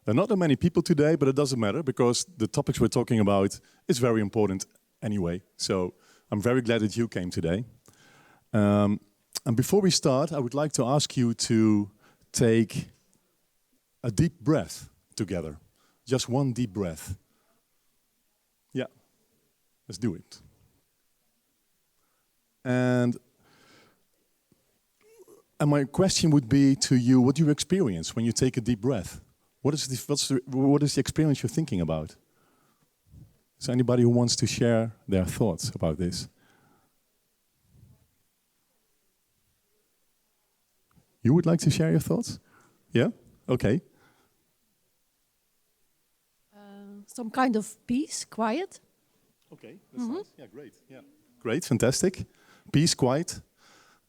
There are not that many people today, but it doesn't matter because the topics we're talking about is very important anyway. So I'm very glad that you came today. And before we start, I would like to ask you to take a deep breath together. Just one deep breath. Yeah, let's do it. And my question would be to you, what do you experience when you take a deep breath? What is the experience you're thinking about? Is there anybody who wants to share their thoughts about this? You would like to share your thoughts? Yeah? Okay. Some kind of peace, quiet. Okay, that's nice. Yeah, great. Yeah, great, fantastic. Peace, quiet.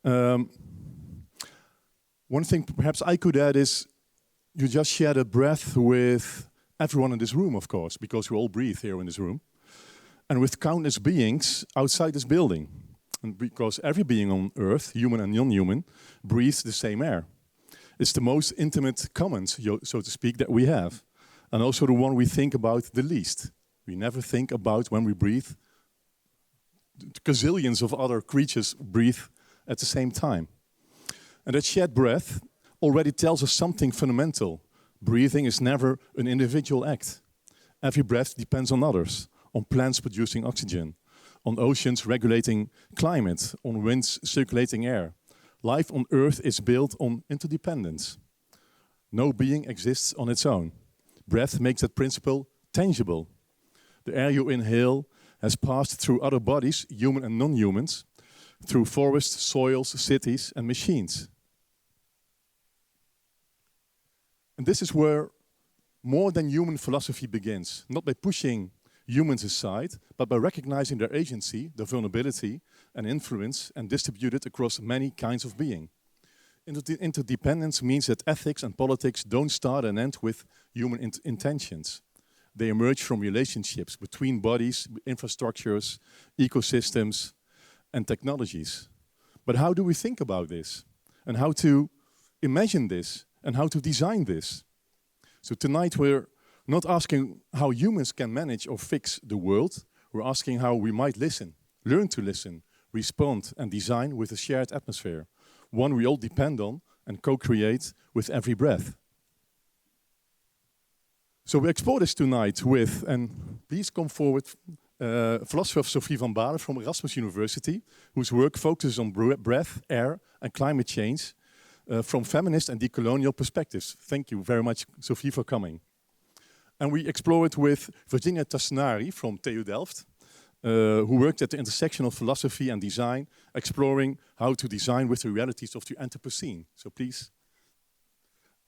One thing perhaps I could add is you just shared a breath with everyone in this room, of course, because we all breathe here in this room, and with countless beings outside this building. And because every being on Earth, human and non-human, breathes the same air. It's the most intimate commons, so to speak, that we have. And also the one we think about the least. We never think about when we breathe. Gazillions of other creatures breathe at the same time. And that shared breath already tells us something fundamental. Breathing is never an individual act. Every breath depends on others, on plants producing oxygen, on oceans regulating climate, on winds circulating air. Life on Earth is built on interdependence. No being exists on its own. Breath makes that principle tangible. The air you inhale has passed through other bodies, human and non-humans, through forests, soils, cities, and machines. And this is where more than human philosophy begins, not by pushing humans aside, but by recognizing their agency, their vulnerability, and influence, and distribute it across many kinds of being. Interdependence means that ethics and politics don't start and end with human intentions. They emerge from relationships between bodies, infrastructures, ecosystems, and technologies. But how do we think about this? And how to imagine this? And how to design this? So tonight we're not asking how humans can manage or fix the world. We're asking how we might listen, learn to listen, respond, and design with a shared atmosphere. One we all depend on and co-create with every breath. So we explore this tonight with, and please come forward, philosopher Sophie van Balen from Erasmus University, whose work focuses on breath, air, and climate change from feminist and decolonial perspectives. Thank you very much, Sophie, for coming. And we explore it with Virginia Tassinari from TU Delft, who worked at the intersection of philosophy and design, exploring how to design with the realities of the Anthropocene. So please.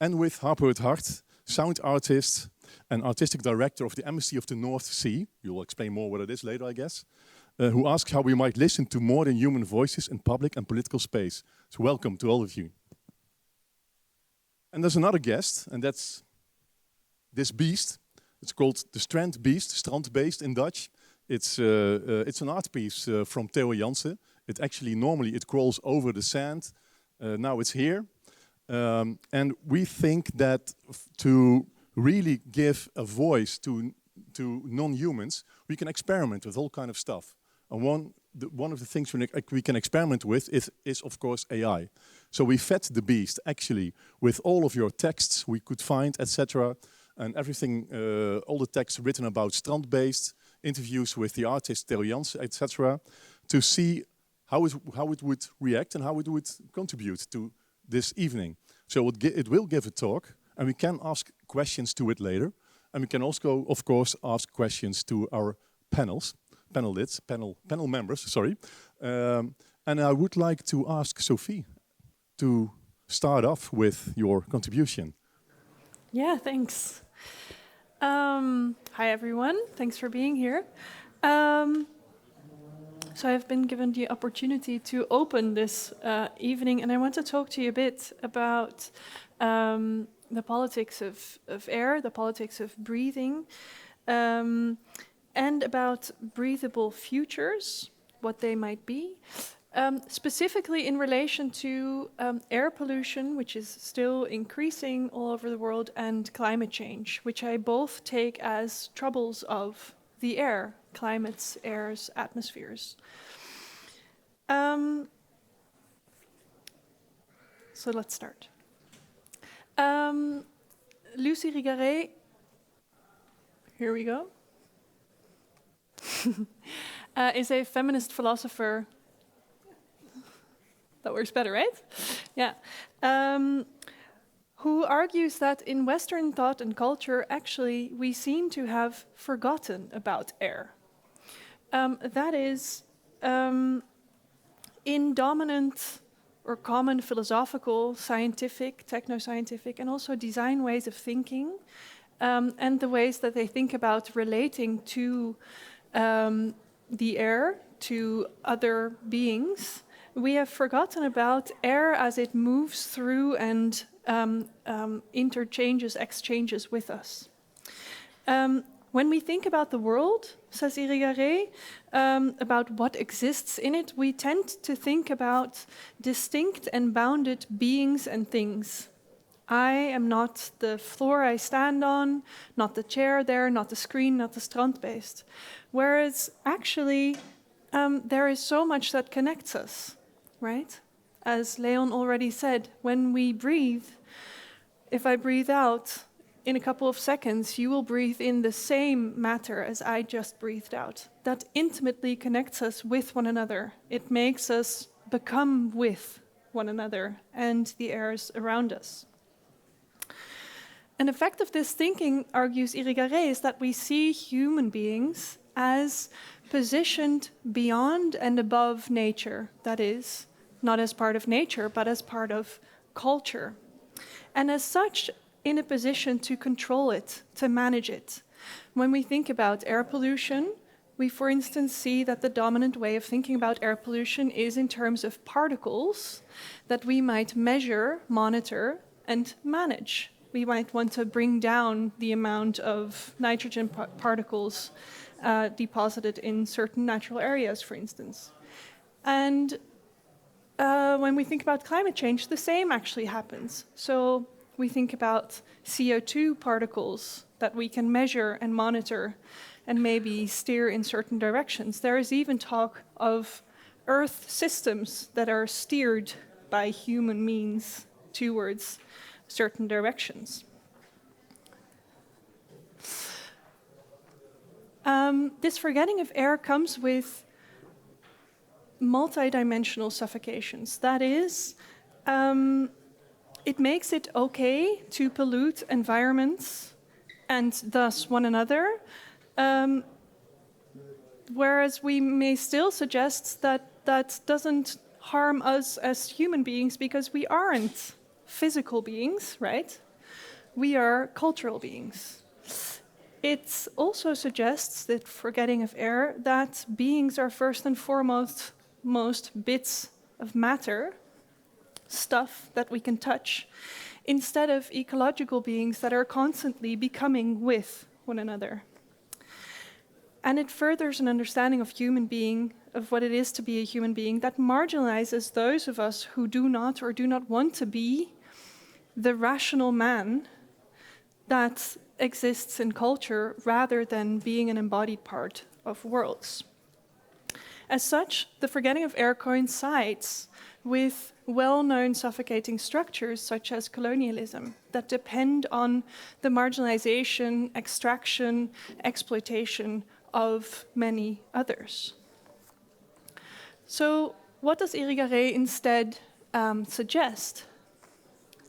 And with Harper het Hart, sound artist and artistic director of the Embassy of the North Sea. You'll explain more what it is later, I guess. Who asks how we might listen to more than human voices in public and political space. So welcome to all of you. And there's another guest, and that's this beast. It's called the Strand Beast, strandbeest in Dutch. It's an art piece from Theo Jansen. It actually normally crawls over the sand. Now it's here. And we think that to really give a voice to non-humans, we can experiment with all kind of stuff. And one of the things we can experiment with is of course AI. So we fed the beast actually with all of your texts we could find, etc. And everything, all the texts written about strandbeest, interviews with the artist Theo Jansen, etc. To see how it would react and how it would contribute to this evening. So it will give a talk, and we can ask questions to it later. And we can also, of course, ask questions to our panel members, sorry. And I would like to ask Sophie to start off with your contribution. Yeah, thanks. Hi, everyone. Thanks for being here. So I've been given the opportunity to open this evening, and I want to talk to you a bit about the politics of air, the politics of breathing, and about breathable futures, what they might be, specifically in relation to air pollution, which is still increasing all over the world, and climate change, which I both take as troubles of the air, climates, airs, atmospheres. So let's start. Lucy Irigaray, here we go, is a feminist philosopher. That works better, right? Yeah. Who argues that in Western thought and culture, actually, we seem to have forgotten about air. That is, in dominant or common philosophical, scientific, techno-scientific, and also design ways of thinking, and the ways that they think about relating to the air, to other beings, we have forgotten about air as it moves through and exchanges with us. When we think about the world, says Irigaray, about what exists in it, we tend to think about distinct and bounded beings and things. I am not the floor I stand on, not the chair there, not the screen, not the strandbeest. Whereas actually, there is so much that connects us, right? As Leon already said, when we breathe, if I breathe out, in a couple of seconds, you will breathe in the same matter as I just breathed out. That intimately connects us with one another. It makes us become with one another and the airs around us. An effect of this thinking, argues Irigaray, is that we see human beings as positioned beyond and above nature. That is, not as part of nature, but as part of culture. And as such, in a position to control it, to manage it. When we think about air pollution, we, for instance, see that the dominant way of thinking about air pollution is in terms of particles that we might measure, monitor, and manage. We might want to bring down the amount of nitrogen particles deposited in certain natural areas, for instance. And when we think about climate change, the same actually happens. So we think about CO2 particles that we can measure and monitor and maybe steer in certain directions. There is even talk of Earth systems that are steered by human means towards certain directions. This forgetting of air comes with multidimensional suffocations. That is, it makes it okay to pollute environments and thus one another, whereas we may still suggest that that doesn't harm us as human beings because we aren't physical beings, right? We are cultural beings. It also suggests that forgetting of air, that beings are first and foremost bits of matter, stuff that we can touch, instead of ecological beings that are constantly becoming with one another. And it furthers an understanding of human being, of what it is to be a human being, that marginalizes those of us who do not or do not want to be the rational man that exists in culture rather than being an embodied part of worlds. As such, the forgetting of air coincides with well-known suffocating structures such as colonialism that depend on the marginalization, extraction, exploitation of many others. So what does Irigaray instead suggest?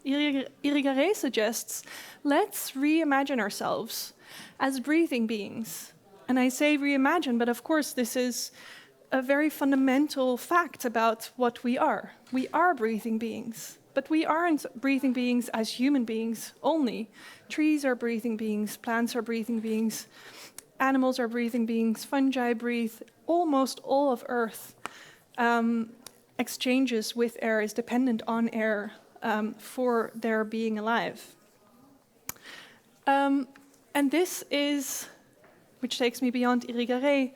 Irigaray suggests, let's reimagine ourselves as breathing beings. And I say reimagine, but of course this is a very fundamental fact about what we are. We are breathing beings, but we aren't breathing beings as human beings only. Trees are breathing beings, plants are breathing beings, animals are breathing beings, fungi breathe. Almost all of Earth exchanges with air, is dependent on air for their being alive. And this is, which takes me beyond Irigaray,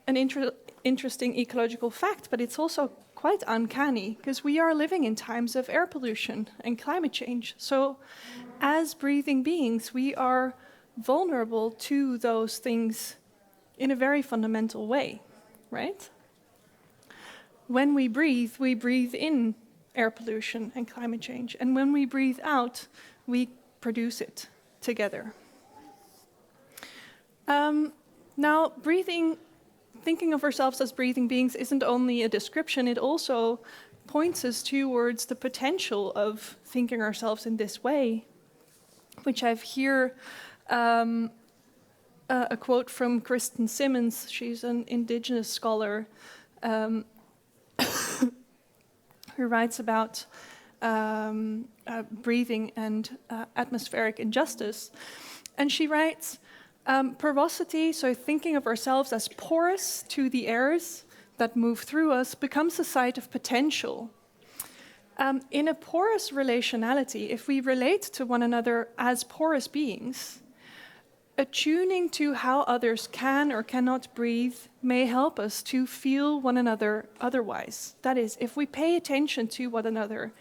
an interesting ecological fact, but it's also quite uncanny because we are living in times of air pollution and climate change. So as breathing beings, we are vulnerable to those things in a very fundamental way, right? When we breathe in air pollution and climate change. And when we breathe out, we produce it together. Now, thinking of ourselves as breathing beings isn't only a description, it also points us towards the potential of thinking ourselves in this way, which I've here a quote from Kristen Simmons. She's an indigenous scholar who writes about breathing and atmospheric injustice. And she writes, porosity, so thinking of ourselves as porous to the airs that move through us, becomes a site of potential. In a porous relationality, if we relate to one another as porous beings, attuning to how others can or cannot breathe may help us to feel one another otherwise. That is, if we pay attention to one another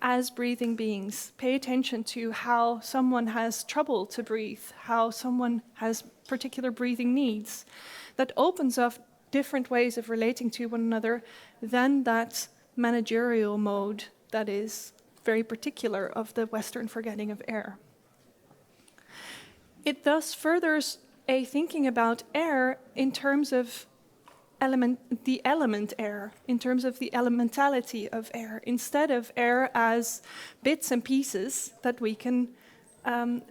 as breathing beings, pay attention to how someone has trouble to breathe, how someone has particular breathing needs, that opens up different ways of relating to one another than that managerial mode that is very particular of the Western forgetting of air. It thus furthers a thinking about air in terms of the element air, in terms of the elementality of air, instead of air as bits and pieces that we can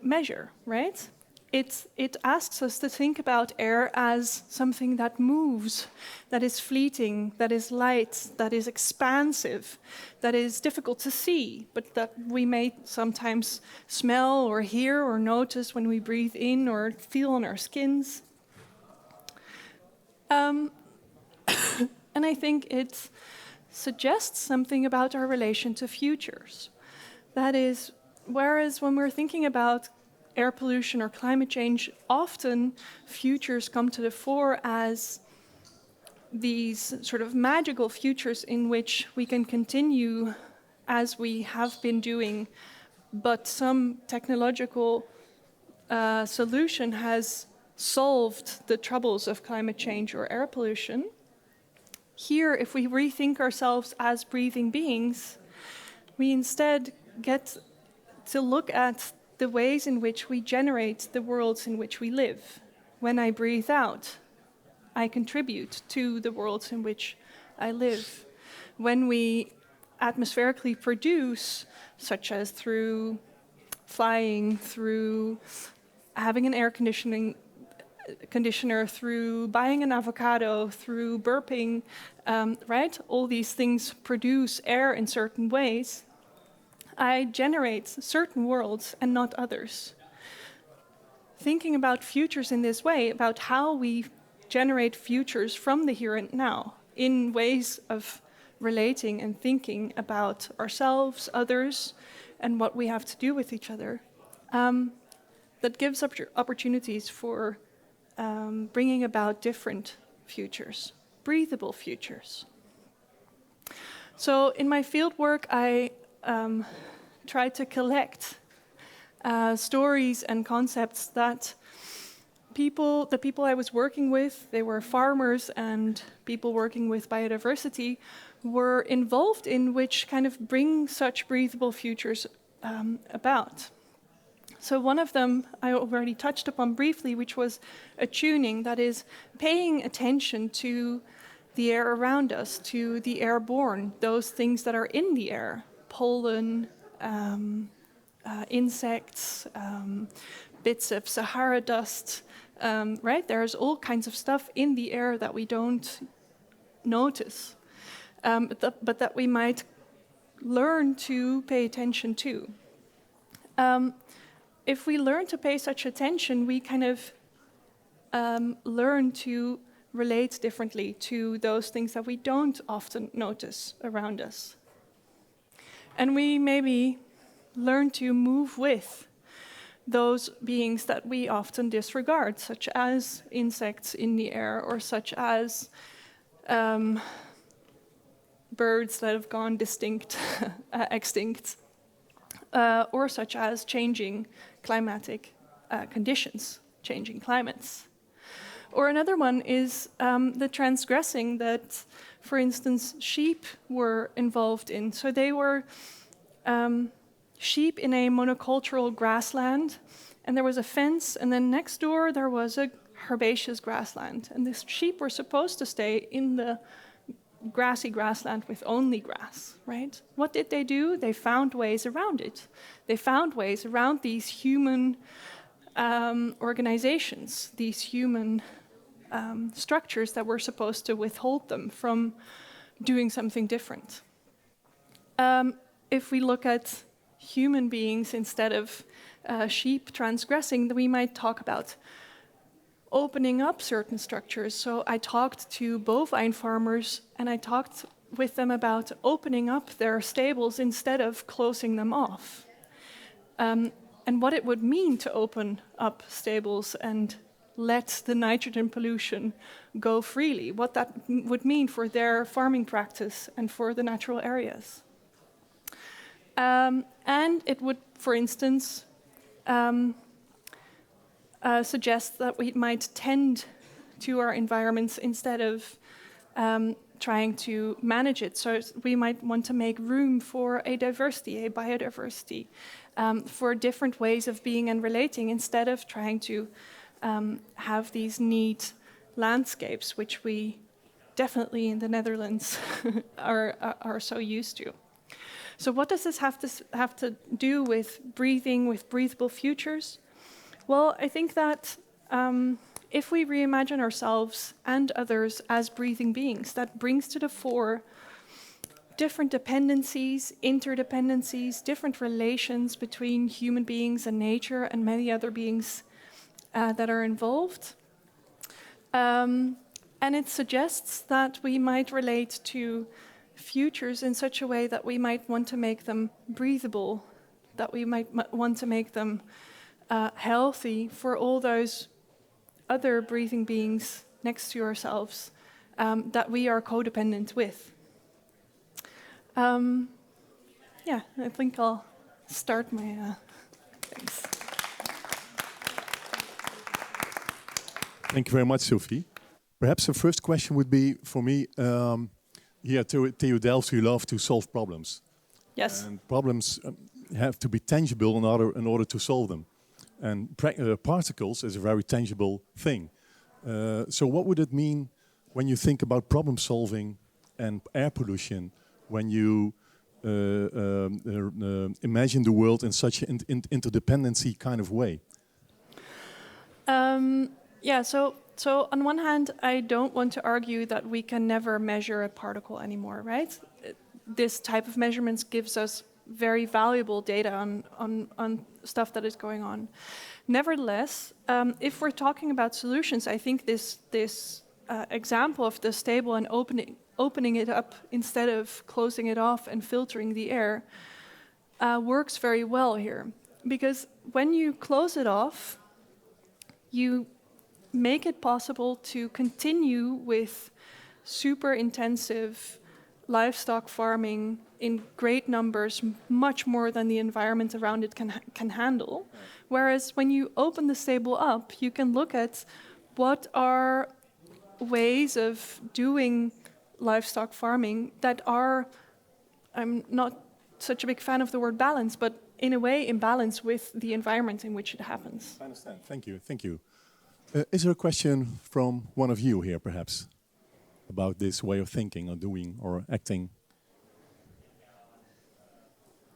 measure, right? It asks us to think about air as something that moves, that is fleeting, that is light, that is expansive, that is difficult to see, but that we may sometimes smell or hear or notice when we breathe in or feel on our skins. And I think it suggests something about our relation to futures. That is, whereas when we're thinking about air pollution or climate change, often futures come to the fore as these sort of magical futures in which we can continue as we have been doing, but some technological solution has solved the troubles of climate change or air pollution. Here, if we rethink ourselves as breathing beings, we instead get to look at the ways in which we generate the worlds in which we live. When I breathe out, I contribute to the worlds in which I live. When we atmospherically produce, such as through flying, through having an air conditioner, through buying an avocado, through burping, right? All these things produce air in certain ways. I generate certain worlds and not others. Thinking about futures in this way, about how we generate futures from the here and now, in ways of relating and thinking about ourselves, others, and what we have to do with each other, that gives opportunities for bringing about different futures, breathable futures. So in my field work, I tried to collect stories and concepts that the people I was working with, they were farmers and people working with biodiversity, were involved in, which kind of bring such breathable futures about. So one of them I already touched upon briefly, which was attuning, that is, paying attention to the air around us, to the airborne, those things that are in the air, pollen, insects, bits of Sahara dust, right? There's all kinds of stuff in the air that we don't notice, but that we might learn to pay attention to. If we learn to pay such attention, we kind of learn to relate differently to those things that we don't often notice around us. And we maybe learn to move with those beings that we often disregard, such as insects in the air, or such as birds that have gone extinct, or such as changing climatic conditions, changing climates. Or another one is the transgressing that, for instance, sheep were involved in. So they were sheep in a monocultural grassland, and there was a fence, and then next door there was a herbaceous grassland. And the sheep were supposed to stay in the grassy grassland with only grass, right? What did they do? They found ways around it. They found ways around these human organizations, these human structures that were supposed to withhold them from doing something different. If we look at human beings instead of sheep transgressing, then we might talk about opening up certain structures. So I talked to bovine farmers, and I talked with them about opening up their stables instead of closing them off. And what it would mean to open up stables and let the nitrogen pollution go freely, what that would mean for their farming practice and for the natural areas. And it would, for instance, suggest that we might tend to our environments instead of trying to manage it. So we might want to make room for a diversity, a biodiversity, for different ways of being and relating, instead of trying to have these neat landscapes, which we definitely in the Netherlands are so used to. So what does this have to do with breathing, with breathable futures? Well, I think that if we reimagine ourselves and others as breathing beings, that brings to the fore different dependencies, interdependencies, different relations between human beings and nature and many other beings that are involved. And it suggests that we might relate to futures in such a way that we might want to make them breathable, that we might want to make them healthy for all those other breathing beings next to ourselves that we are codependent with. Yeah, I think I'll start my thanks. Thank you very much, Sophie. Perhaps the first question would be for me, here at TU Delft, you love to solve problems. Yes. And problems have to be tangible in order to solve them. And particles is a very tangible thing. So what would it mean when you think about problem solving and air pollution, when you imagine the world in such an interdependency kind of way? Yeah, so on one hand, I don't want to argue that we can never measure a particle anymore, right? This type of measurements gives us very valuable data on stuff that is going on. Nevertheless, if we're talking about solutions, I think this example of the stable and opening it up instead of closing it off and filtering the air works very well here. Because when you close it off, you make it possible to continue with super intensive livestock farming in great numbers, much more than the environment around it can handle. Whereas when you open the stable up, you can look at what are ways of doing livestock farming that are, I'm not such a big fan of the word balance, but in a way in balance with the environment in which it happens. I understand. Thank you. Thank you. Is there a question from one of you here, perhaps, about this way of thinking or doing or acting?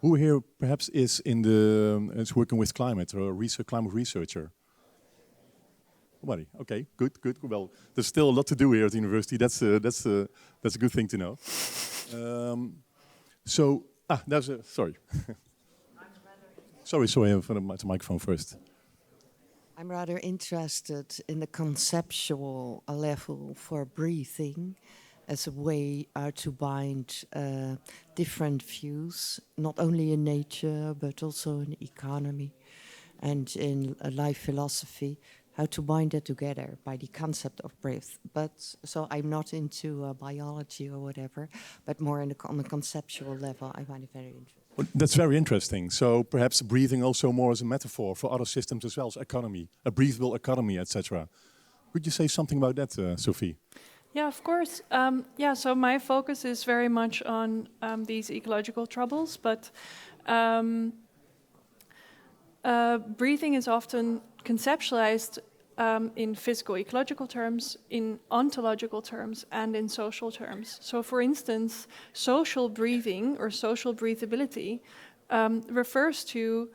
Who here perhaps is working with climate or a climate researcher? Nobody. Okay, good. Well, there's still a lot to do here at the university. That's a good thing to know. Sorry. sorry. For the microphone first. I'm rather interested in the conceptual level for breathing as a way to bind different views, not only in nature, but also in economy. and in life philosophy, how to bind that together by the concept of breath. But so I'm not into biology or whatever, but more on the conceptual level. I find it very interesting. Well, that's very interesting. So perhaps breathing also more as a metaphor for other systems as well as economy, a breathable economy, etc. Could you say something about that, Sophie? Yeah, of course. So my focus is very much on these ecological troubles, but breathing is often conceptualized in physical ecological terms, in ontological terms, and in social terms. So for instance, social breathing or social breathability refers to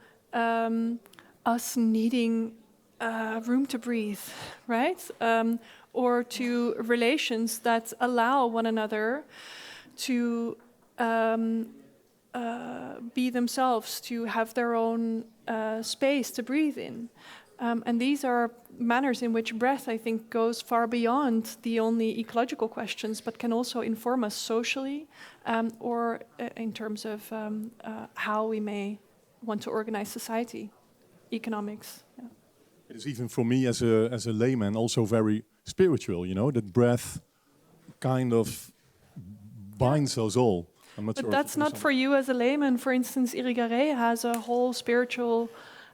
us needing room to breathe, right? Or to relations that allow one another to be themselves, to have their own space to breathe in. And these are manners in which breath, I think, goes far beyond the only ecological questions, but can also inform us socially or in terms of how we may want to organize society, economics. Yeah. It is even for me as a layman also very spiritual, you know, that breath kind of binds us all. I'm not but sure that's not for you as a layman. For instance, Irigaray has a whole spiritual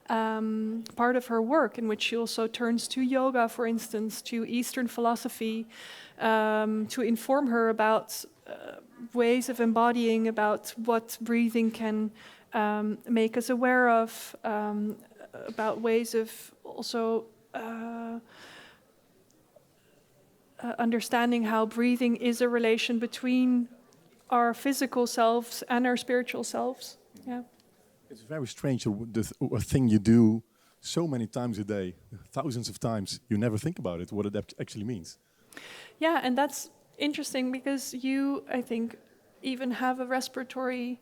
part of her work in which she also turns to yoga, for instance, to Eastern philosophy, to inform her about ways of embodying, about what breathing can make us aware of, about ways of also understanding how breathing is a relation between our physical selves and our spiritual selves. Yeah. It's very strange, a thing you do so many times a day, thousands of times, you never think about it, what it actually means. Yeah, and that's interesting because you, I think, even have respiratory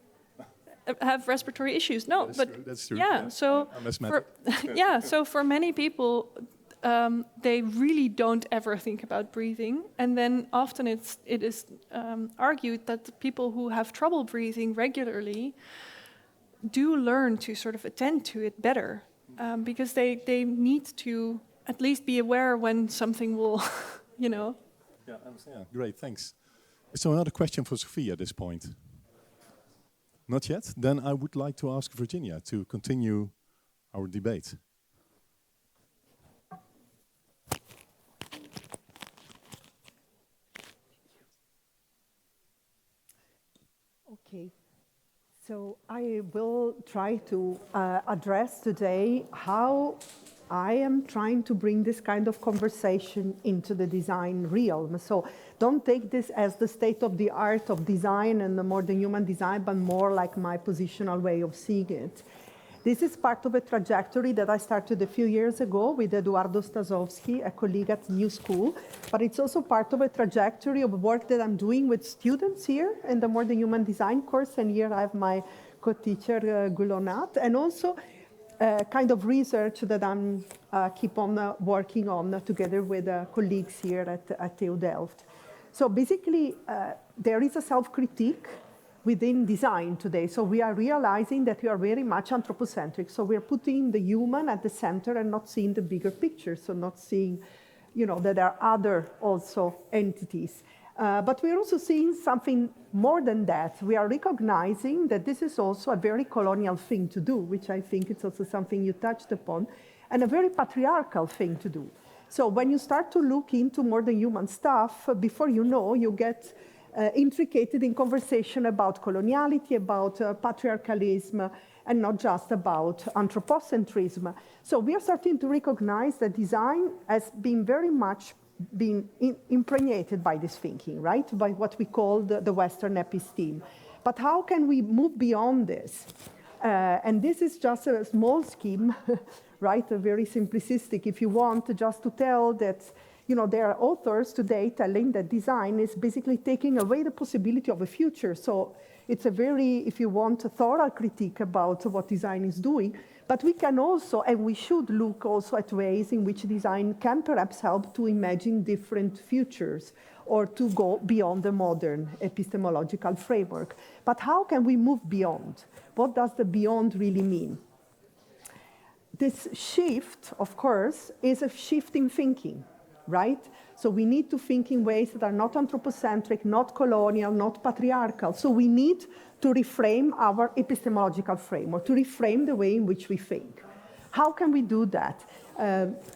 issues. No, That's true. Yeah, so I'm asthmatic. so for many people, they really don't ever think about breathing, and then often it is argued that the people who have trouble breathing regularly do learn to sort of attend to it better, because they need to at least be aware when something will, you know. Yeah, great, thanks. So another question for Sophie at this point. Not yet? Then I would like to ask Virginia to continue our debate. Okay, so I will try to address today how I am trying to bring this kind of conversation into the design realm. So don't take this as the state of the art of design and the more than human design, but more like my positional way of seeing it. This is part of a trajectory that I started a few years ago with Eduardo Stasovsky, a colleague at New School, but it's also part of a trajectory of work that I'm doing with students here in the More Than Human Design course, and here I have my co-teacher, Gulonat, and also kind of research that I'm keep on working on together with colleagues here at TU Delft. So basically, there is a self-critique within design today. So we are realizing that we are very much anthropocentric. So we're putting the human at the center and not seeing the bigger picture. So not seeing, you know, that there are other also entities. But we're also seeing something more than that. We are recognizing that this is also a very colonial thing to do, which I think it's also something you touched upon, and a very patriarchal thing to do. So when you start to look into more than human stuff, before you know, you get intricated in conversation about coloniality, about patriarchalism, and not just about anthropocentrism. So we are starting to recognize that design has been very much impregnated by this thinking, right? By what we call the Western episteme. But how can we move beyond this? And this is just a small scheme, right? A very simplistic, if you want, just to tell that, you know, there are authors today telling that design is basically taking away the possibility of a future. So it's a very, if you want, a thorough critique about what design is doing. But we can also, and we should look also at ways in which design can perhaps help to imagine different futures or to go beyond the modern epistemological framework. But how can we move beyond? What does the beyond really mean? this shift, of course, is a shift in thinking, right? So we need to think in ways that are not anthropocentric, not colonial, not patriarchal. So we need to reframe our epistemological framework, to reframe the way in which we think. How can we do that?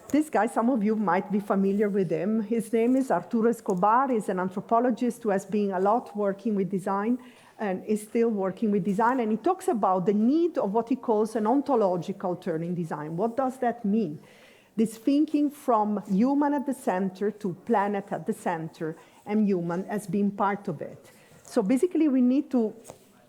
This guy, some of you might be familiar with him. His name is Arturo Escobar. He's an anthropologist who has been a lot working with design and is still working with design. And he talks about the need of what he calls an ontological turn in design. What does that mean? This thinking from human at the center to planet at the center and human as being part of it. So basically we need to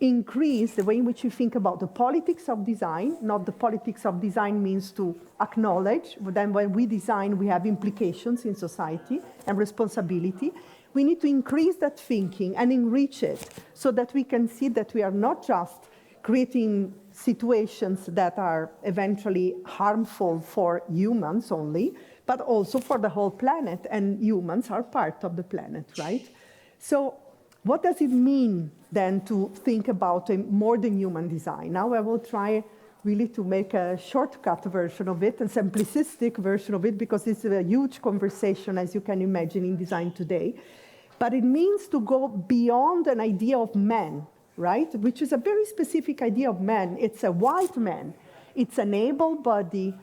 increase the way in which we think about the politics of design. Not the politics of design means to acknowledge, but then when we design, we have implications in society and responsibility. We need to increase that thinking and enrich it so that we can see that we are not just creating situations that are eventually harmful for humans only, but also for the whole planet, and humans are part of the planet, right? So what does it mean then to think about a more than human design? Now I will try really to make a shortcut version of it, a simplistic version of it, because it's a huge conversation, as you can imagine, in design today. But it means to go beyond an idea of man, right? Which is a very specific idea of man. It's a white man, it's an able-bodied,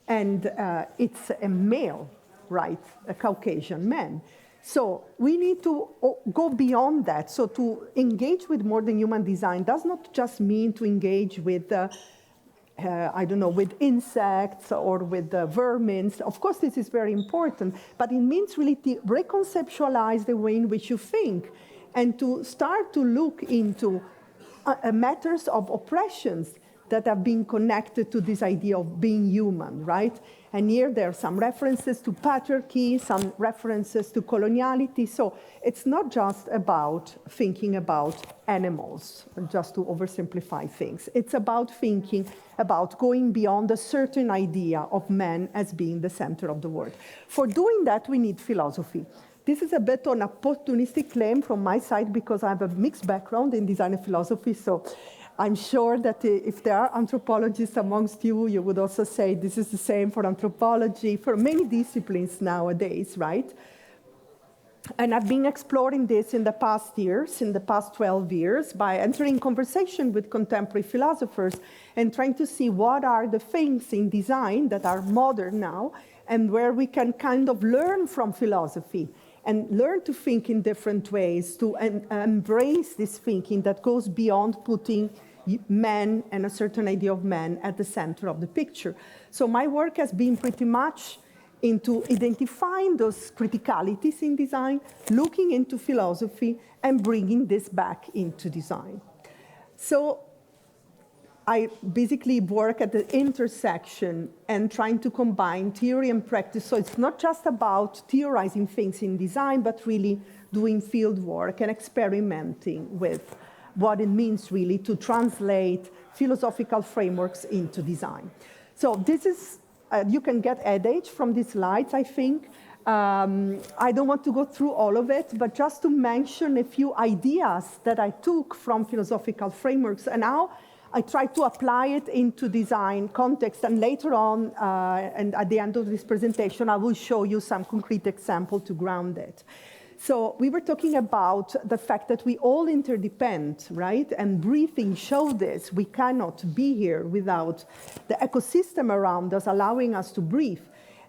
and it's a male, right? A Caucasian man. So we need to go beyond that. So to engage with more than human design does not just mean to engage with, I don't know, with insects or with vermin. Of course, this is very important, but it means really to reconceptualize the way in which you think and to start to look into matters of oppressions that have been connected to this idea of being human, right? And here there are some references to patriarchy, some references to coloniality. So it's not just about thinking about animals, just to oversimplify things. It's about thinking about going beyond a certain idea of man as being the center of the world. For doing that, we need philosophy. This is a bit an opportunistic claim from my side because I have a mixed background in design and philosophy. So I'm sure that if there are anthropologists amongst you, you would also say this is the same for anthropology, for many disciplines nowadays, right? And I've been exploring this in the past years, in the past 12 years, by entering conversation with contemporary philosophers and trying to see what are the things in design that are modern now and where we can kind of learn from philosophy and learn to think in different ways, to embrace this thinking that goes beyond putting man and a certain idea of man at the center of the picture. So my work has been pretty much into identifying those criticalities in design, looking into philosophy, and bringing this back into design. So I basically work at the intersection and trying to combine theory and practice. So it's not just about theorizing things in design, but really doing field work and experimenting with what it means really to translate philosophical frameworks into design. So this is, you can get adage from these slides, I think. I don't want to go through all of it, but just to mention a few ideas that I took from philosophical frameworks and how I try to apply it into design context. And later on, and at the end of this presentation, I will show you some concrete example to ground it. So we were talking about the fact that we all interdepend, right? And breathing showed this. We cannot be here without the ecosystem around us allowing us to breathe.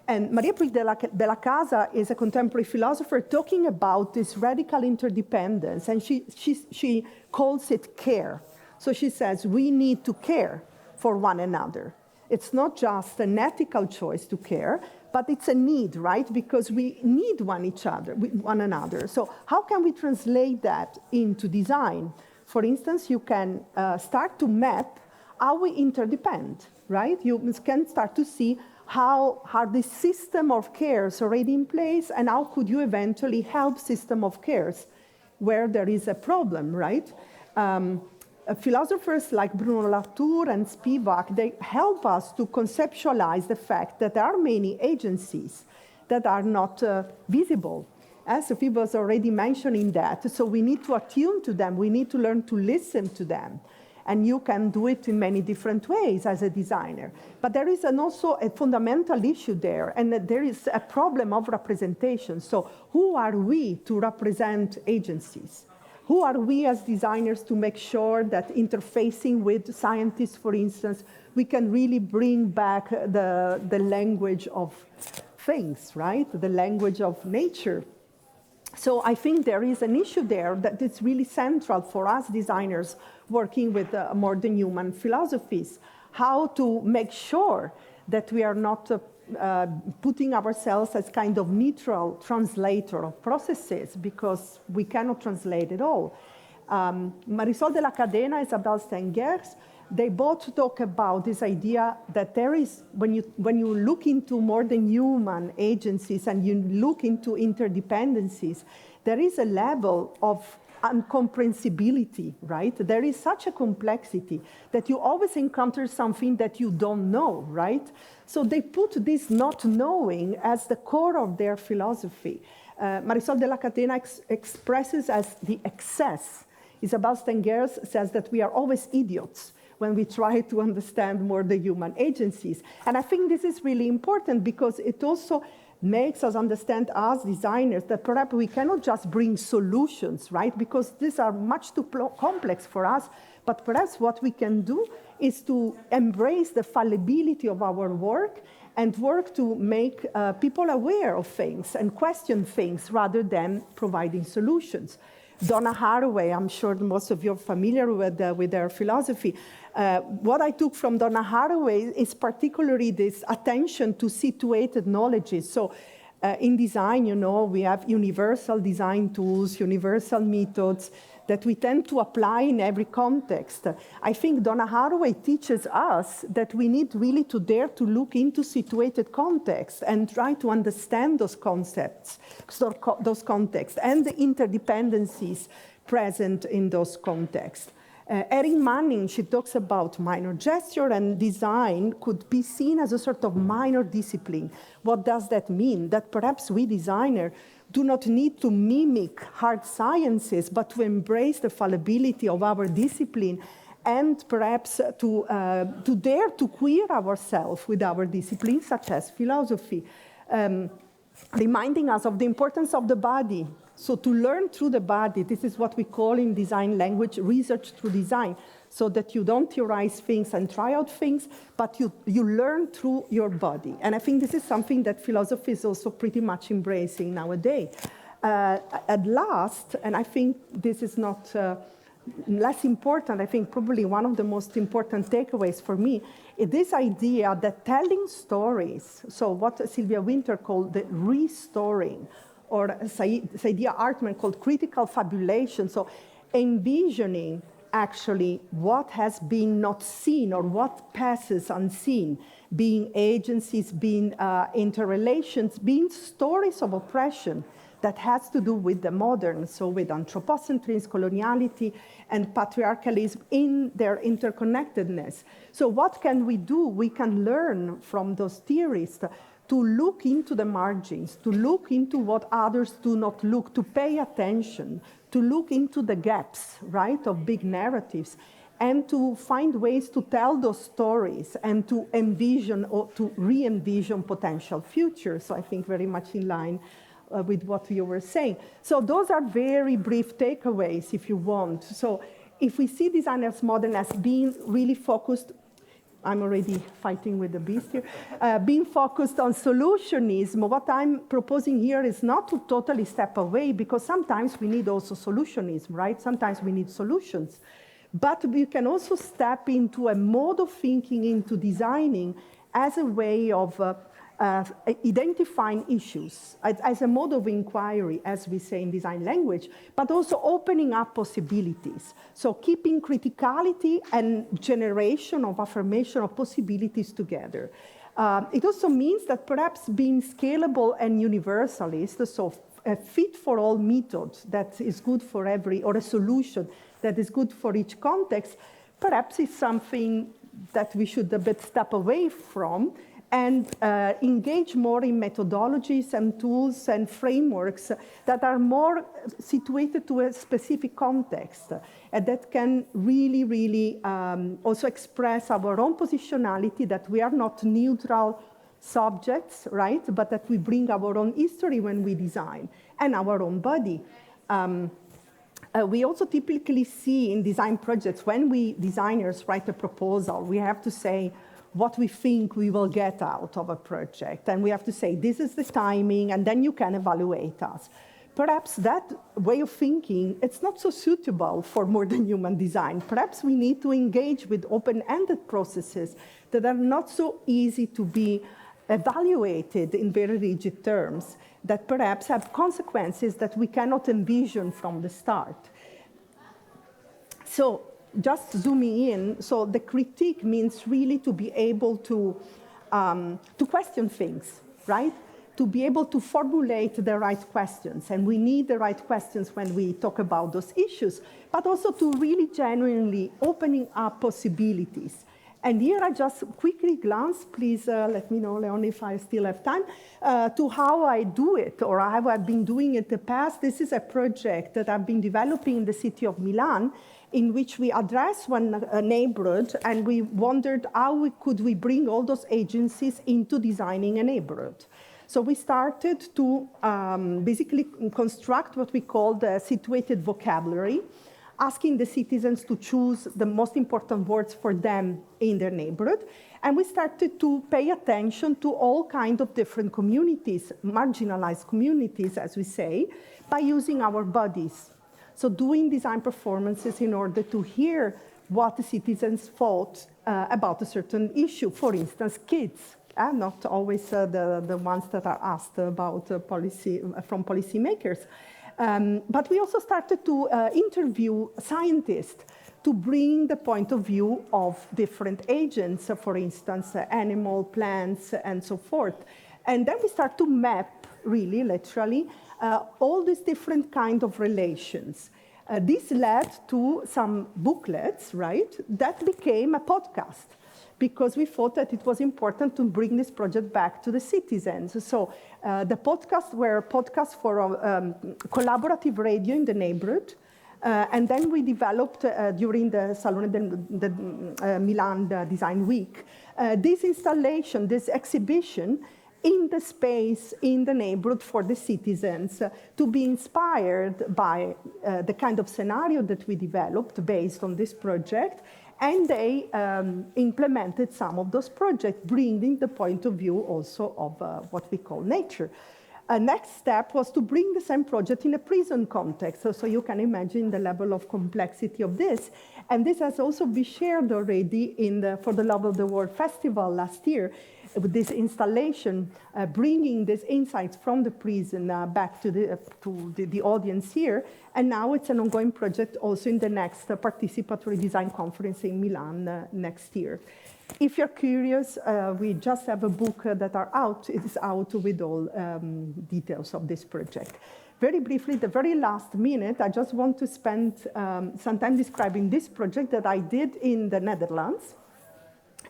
And Maria Puig de la Casa is a contemporary philosopher talking about this radical interdependence, and she calls it care. So she says, we need to care for one another. It's not just an ethical choice to care, but it's a need, right? Because we need one another. So how can we translate that into design? For instance, you can start to map how we interdepend, right? You can start to see how are the system of cares already in place, and how could you eventually help system of cares where there is a problem, right? Philosophers like Bruno Latour and Spivak, they help us to conceptualize the fact that there are many agencies that are not visible. As Sophie was already mentioning that, so we need to attune to them, we need to learn to listen to them. and you can do it in many different ways as a designer. But there is also a fundamental issue there, and there is a problem of representation. So who are we to represent agencies? Who are we as designers to make sure that interfacing with scientists, for instance, we can really bring back the language of things, right? The language of nature. So I think there is an issue there that is really central for us designers working with more than human philosophies. How to make sure that we are not putting ourselves as kind of neutral translator of processes, because we cannot translate it all. Marisol de la Cadena and Isabelle Stengers, they both talk about this idea that there is, when you look into more than human agencies and you look into interdependencies, there is a level of incomprehensibility, right? There is such a complexity that you always encounter something that you don't know, right? So they put this not knowing as the core of their philosophy. Marisol de la Cadena expresses as the excess. Isabelle Stengers says that we are always idiots when we try to understand more the human agencies. And I think this is really important because it also makes us understand as designers that perhaps we cannot just bring solutions, right? Because these are much too complex for us, but perhaps what we can do is to embrace the fallibility of our work and work to make people aware of things and question things rather than providing solutions. Donna Haraway, I'm sure most of you are familiar with her philosophy. What I took from Donna Haraway is particularly this attention to situated knowledges. So in design, you know, we have universal design tools, universal methods that we tend to apply in every context. I think Donna Haraway teaches us that we need really to dare to look into situated context and try to understand those concepts, those contexts, and the interdependencies present in those contexts. Erin Manning, she talks about minor gesture, and design could be seen as a sort of minor discipline. What does that mean? That perhaps we designers do not need to mimic hard sciences, but to embrace the fallibility of our discipline and perhaps to dare to queer ourselves with our disciplines, such as philosophy, reminding us of the importance of the body. So to learn through the body, this is what we call in design language research through design, so that you don't theorize things and try out things, but you learn through your body. And I think this is something that philosophy is also pretty much embracing nowadays. At last, and I think this is not less important, I think probably one of the most important takeaways for me, is this idea that telling stories, so what Sylvia Wynter called the restoring, or Saidiya Hartman called critical fabulation, so envisioning actually what has been not seen or what passes unseen, being agencies, being interrelations, being stories of oppression that has to do with the modern, so with anthropocentrism, coloniality, and patriarchalism in their interconnectedness. So what can we do? We can learn from those theorists to look into the margins, to look into what others do not look, to pay attention, to look into the gaps, right, of big narratives, and to find ways to tell those stories and to envision or to re-envision potential futures. So I think very much in line with what you were saying. So those are very brief takeaways, if you want. So if we see design as modern as being really focused, I'm already fighting with the beast here, being focused on solutionism, what I'm proposing here is not to totally step away, because sometimes we need also solutionism, right? Sometimes we need solutions. But we can also step into a mode of thinking into designing as a way of identifying issues, as a mode of inquiry, as we say in design language, but also opening up possibilities. So keeping criticality and generation of affirmation of possibilities together. It also means that perhaps being scalable and universalist, so a fit-for-all method that is good for every, or a solution that is good for each context, perhaps is something that we should a bit step away from, and engage more in methodologies and tools and frameworks that are more situated to a specific context and that can really, really also express our own positionality, that we are not neutral subjects, right? But that we bring our own history when we design and our own body. We also typically see in design projects, when we designers write a proposal, we have to say what we think we will get out of a project. And we have to say, this is the timing, and then you can evaluate us. Perhaps that way of thinking, it's not so suitable for more than human design. Perhaps we need to engage with open-ended processes that are not so easy to be evaluated in very rigid terms, that perhaps have consequences that we cannot envision from the start. So just zooming in, so the critique means really to be able to question things, right? To be able to formulate the right questions. And we need the right questions when we talk about those issues, but also to really genuinely opening up possibilities. And here I just quickly glance, please let me know, Leon, if I still have time, to how I do it, or how I've been doing it in the past. This is a project that I've been developing in the city of Milan, in which we addressed one neighborhood, and we wondered how could we bring all those agencies into designing a neighborhood. So we started to basically construct what we call the situated vocabulary, asking the citizens to choose the most important words for them in their neighborhood. And we started to pay attention to all kinds of different communities, marginalized communities, as we say, by using our bodies. So doing design performances in order to hear what the citizens thought about a certain issue. For instance, kids, not always the ones that are asked about policy from policymakers. But we also started to interview scientists to bring the point of view of different agents, for instance, animal, plants, and so forth. And then we start to map, really, literally, all these different kinds of relations. This led to some booklets, right, that became a podcast, because we thought that it was important to bring this project back to the citizens. So the podcasts were podcasts for collaborative radio in the neighborhood. And then we developed during the Salone del Milan Design Week, this installation, this exhibition in the space, in the neighborhood for the citizens to be inspired by the kind of scenario that we developed based on this project. And they implemented some of those projects, bringing the point of view also of what we call nature. A next step was to bring the same project in a prison context. So you can imagine the level of complexity of this. And this has also been shared already for the Love of the World Festival last year, with this installation, bringing these insights from the prison back to the audience here. And now it's an ongoing project also in the next participatory design conference in Milan next year. If you're curious, we just have a book that are out. It is out with all details of this project. Very briefly, the very last minute, I just want to spend some time describing this project that I did in the Netherlands.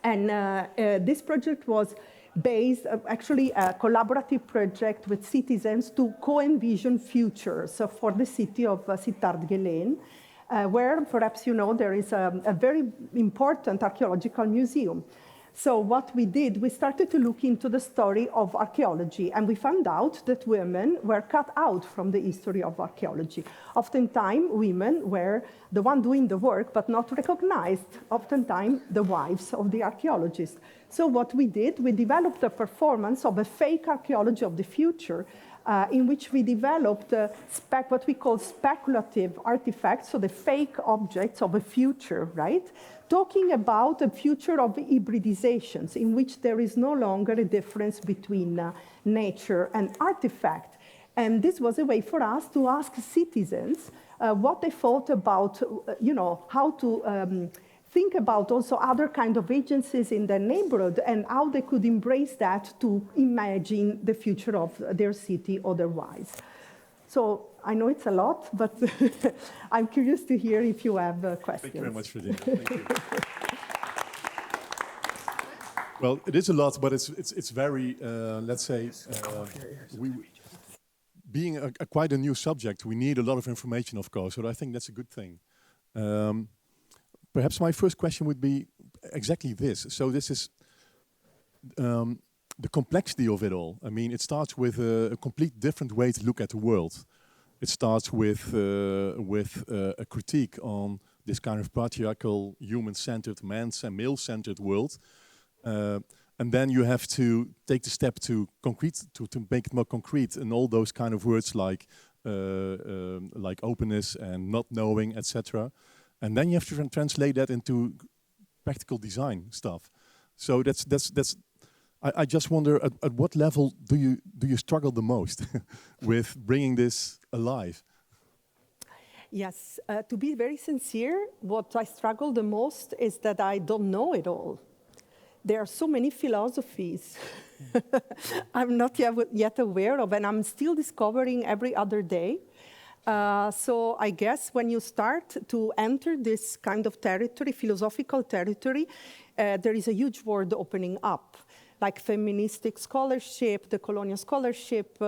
And this project was based, actually a collaborative project with citizens to co-envision futures for the city of Sittard-Geleen, where perhaps you know there is a very important archaeological museum. So what we did, we started to look into the story of archaeology, and we found out that women were cut out from the history of archaeology. Oftentimes, women were the one doing the work, but not recognized, oftentimes the wives of the archaeologists. So what we did, we developed a performance of a fake archaeology of the future, in which we developed what we call speculative artifacts, so the fake objects of a future, right? Talking about a future of hybridizations in which there is no longer a difference between nature and artifact. And this was a way for us to ask citizens what they thought about, how to think about also other kind of agencies in their neighborhood and how they could embrace that to imagine the future of their city otherwise. So I know it's a lot, but I'm curious to hear if you have questions. Thank you very much, Virginia. Thank you. Well, it is a lot, but it's very, let's say, being quite a new subject, we need a lot of information, of course, so I think that's a good thing. Perhaps my first question would be exactly this. So this is the complexity of it all. I mean, it starts with a complete different way to look at the world. It starts with a critique on this kind of patriarchal, human-centered, male-centered world. And then you have to take the step to make it more concrete, and all those kind of words like openness and not knowing, etc. And then you have to translate that into practical design stuff. So that's. I just wonder at what level do you struggle the most with bringing this alive? Yes, to be very sincere, what I struggle the most is that I don't know it all. There are so many philosophies I'm not yet aware of, and I'm still discovering every other day. So I guess when you start to enter this kind of territory, philosophical territory, there is a huge world opening up, like feministic scholarship, the colonial scholarship.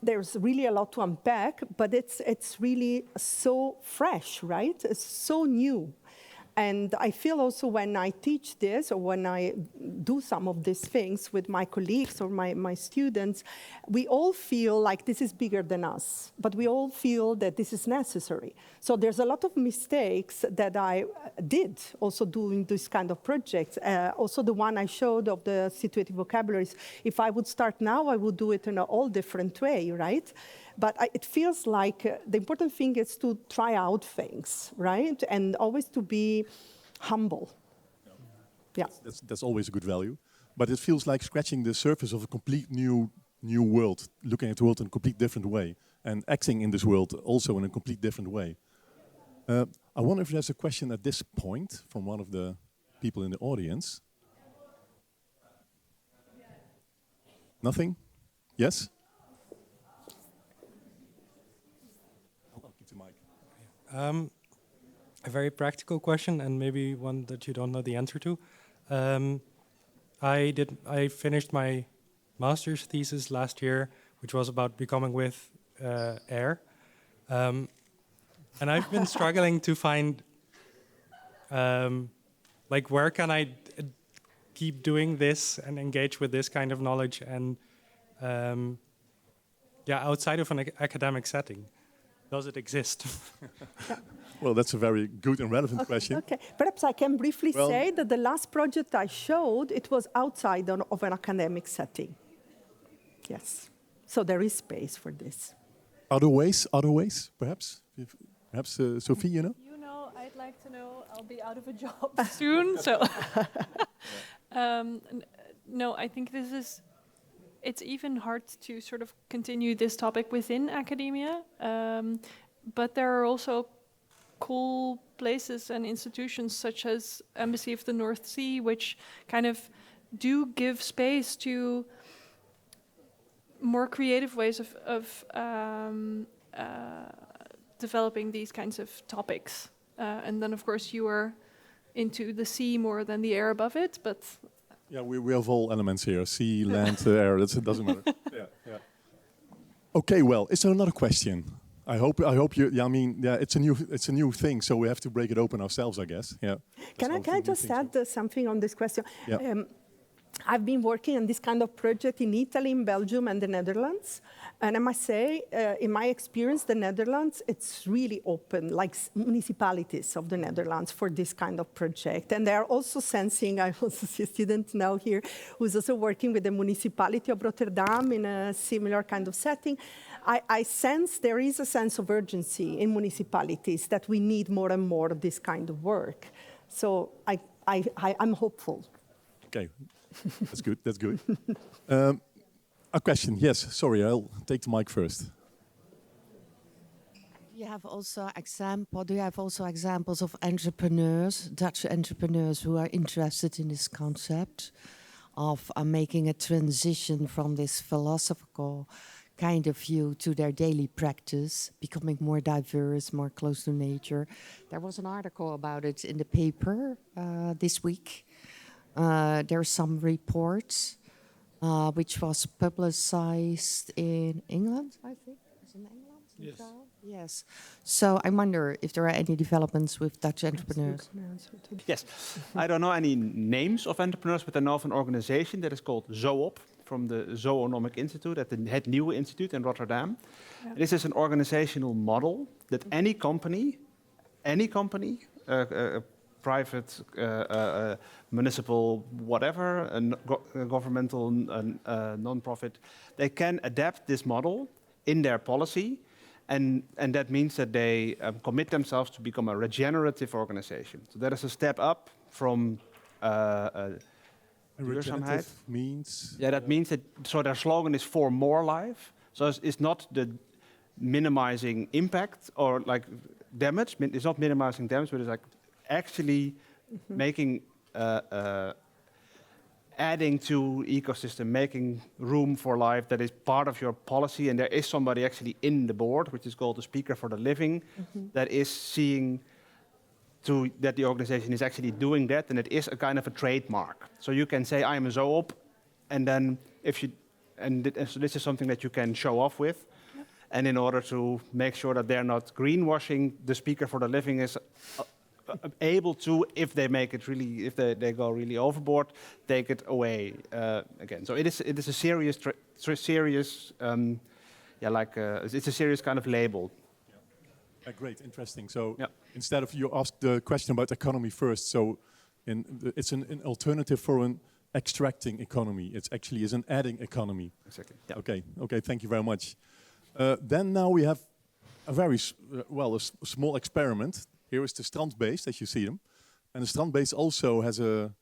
There's really a lot to unpack, but it's really so fresh, right? It's so new. And I feel also when I teach this or when I do some of these things with my colleagues or my students, we all feel like this is bigger than us, but we all feel that this is necessary. So there's a lot of mistakes that I did also doing this kind of projects. Also the one I showed of the situative vocabularies, if I would start now, I would do it in a all different way, right? But it feels like the important thing is to try out things, right? And always to be humble. Yeah. That's always a good value. But it feels like scratching the surface of a complete new world, looking at the world in a complete different way, and acting in this world also in a complete different way. I wonder if there's a question at this point from one of the people in the audience. Nothing? Yes? A very practical question, and maybe one that you don't know the answer to. I finished my master's thesis last year, which was about becoming with air, and I've been struggling to find, like, where can I keep doing this and engage with this kind of knowledge, and outside of an academic setting. Does it exist? Well, that's a very good and relevant question. Okay, perhaps I can briefly say that the last project I showed, it was outside of an academic setting. Yes, so there is space for this. Other ways, perhaps? Perhaps, Sophie, you know? You know, I'd like to know, I'll be out of a job soon, so... no, I think it's even hard to sort of continue this topic within academia, but there are also cool places and institutions such as Embassy of the North Sea, which kind of do give space to more creative ways of developing these kinds of topics. And then, of course, you are into the sea more than the air above it, but... Yeah, we have all elements here: sea, land, air. It doesn't matter. Yeah. Okay, well, is there another question? I hope you. Yeah, I mean, yeah, it's a new thing, so we have to break it open ourselves, I guess. Yeah. Can I just add something on this question? Yeah. I've been working on this kind of project in Italy, in Belgium, and the Netherlands. And I must say, in my experience, the Netherlands, it's really open, like municipalities of the Netherlands for this kind of project. And they're also sensing, I also see a student now here who's also working with the municipality of Rotterdam in a similar kind of setting. I sense there is a sense of urgency in municipalities that we need more and more of this kind of work. So I'm hopeful. Okay. That's good. That's good. A question. Yes. Sorry, I'll take the mic first. Do you have also examples of entrepreneurs, Dutch entrepreneurs, who are interested in this concept of making a transition from this philosophical kind of view to their daily practice, becoming more diverse, more close to nature? There was an article about it in the paper this week. There's some reports which was publicized in England, I think. Is it in England? Yes. Yes. So I wonder if there are any developments with Dutch entrepreneurs. Yes, I don't know any names of entrepreneurs, but I know of an organization that is called ZOOP, from the Zoonomic Institute at the Het Nieuwe Institute in Rotterdam. Yeah. This is an organizational model that any company, private, municipal, whatever, governmental, non-profit, they can adapt this model in their policy. And that means that they commit themselves to become a regenerative organization. So that is a step up from Regenerative means? Yeah, that means that, so their slogan is for more life. So it's not the minimizing impact or like damage. It's not minimizing damage, but it's like actually making, adding to ecosystem, making room for life that is part of your policy. And there is somebody actually in the board, which is called the Speaker for the Living, that is seeing to that the organization is actually doing that, and it is a kind of a trademark. So you can say, I am a ZOOP, and then so this is something that you can show off with. Yep. And in order to make sure that they're not greenwashing, the Speaker for the Living is able to, if they make it really, if they go really overboard, take it away again. So it is a serious, it's a serious kind of label. Great, interesting. So instead of you ask the question about economy first, so it's an alternative for an extracting economy. It's actually is an adding economy. Exactly. Yeah. Okay. Thank you very much. Then now we have a very small experiment. Here is the strand-based, as you see them, and the strand-based also has a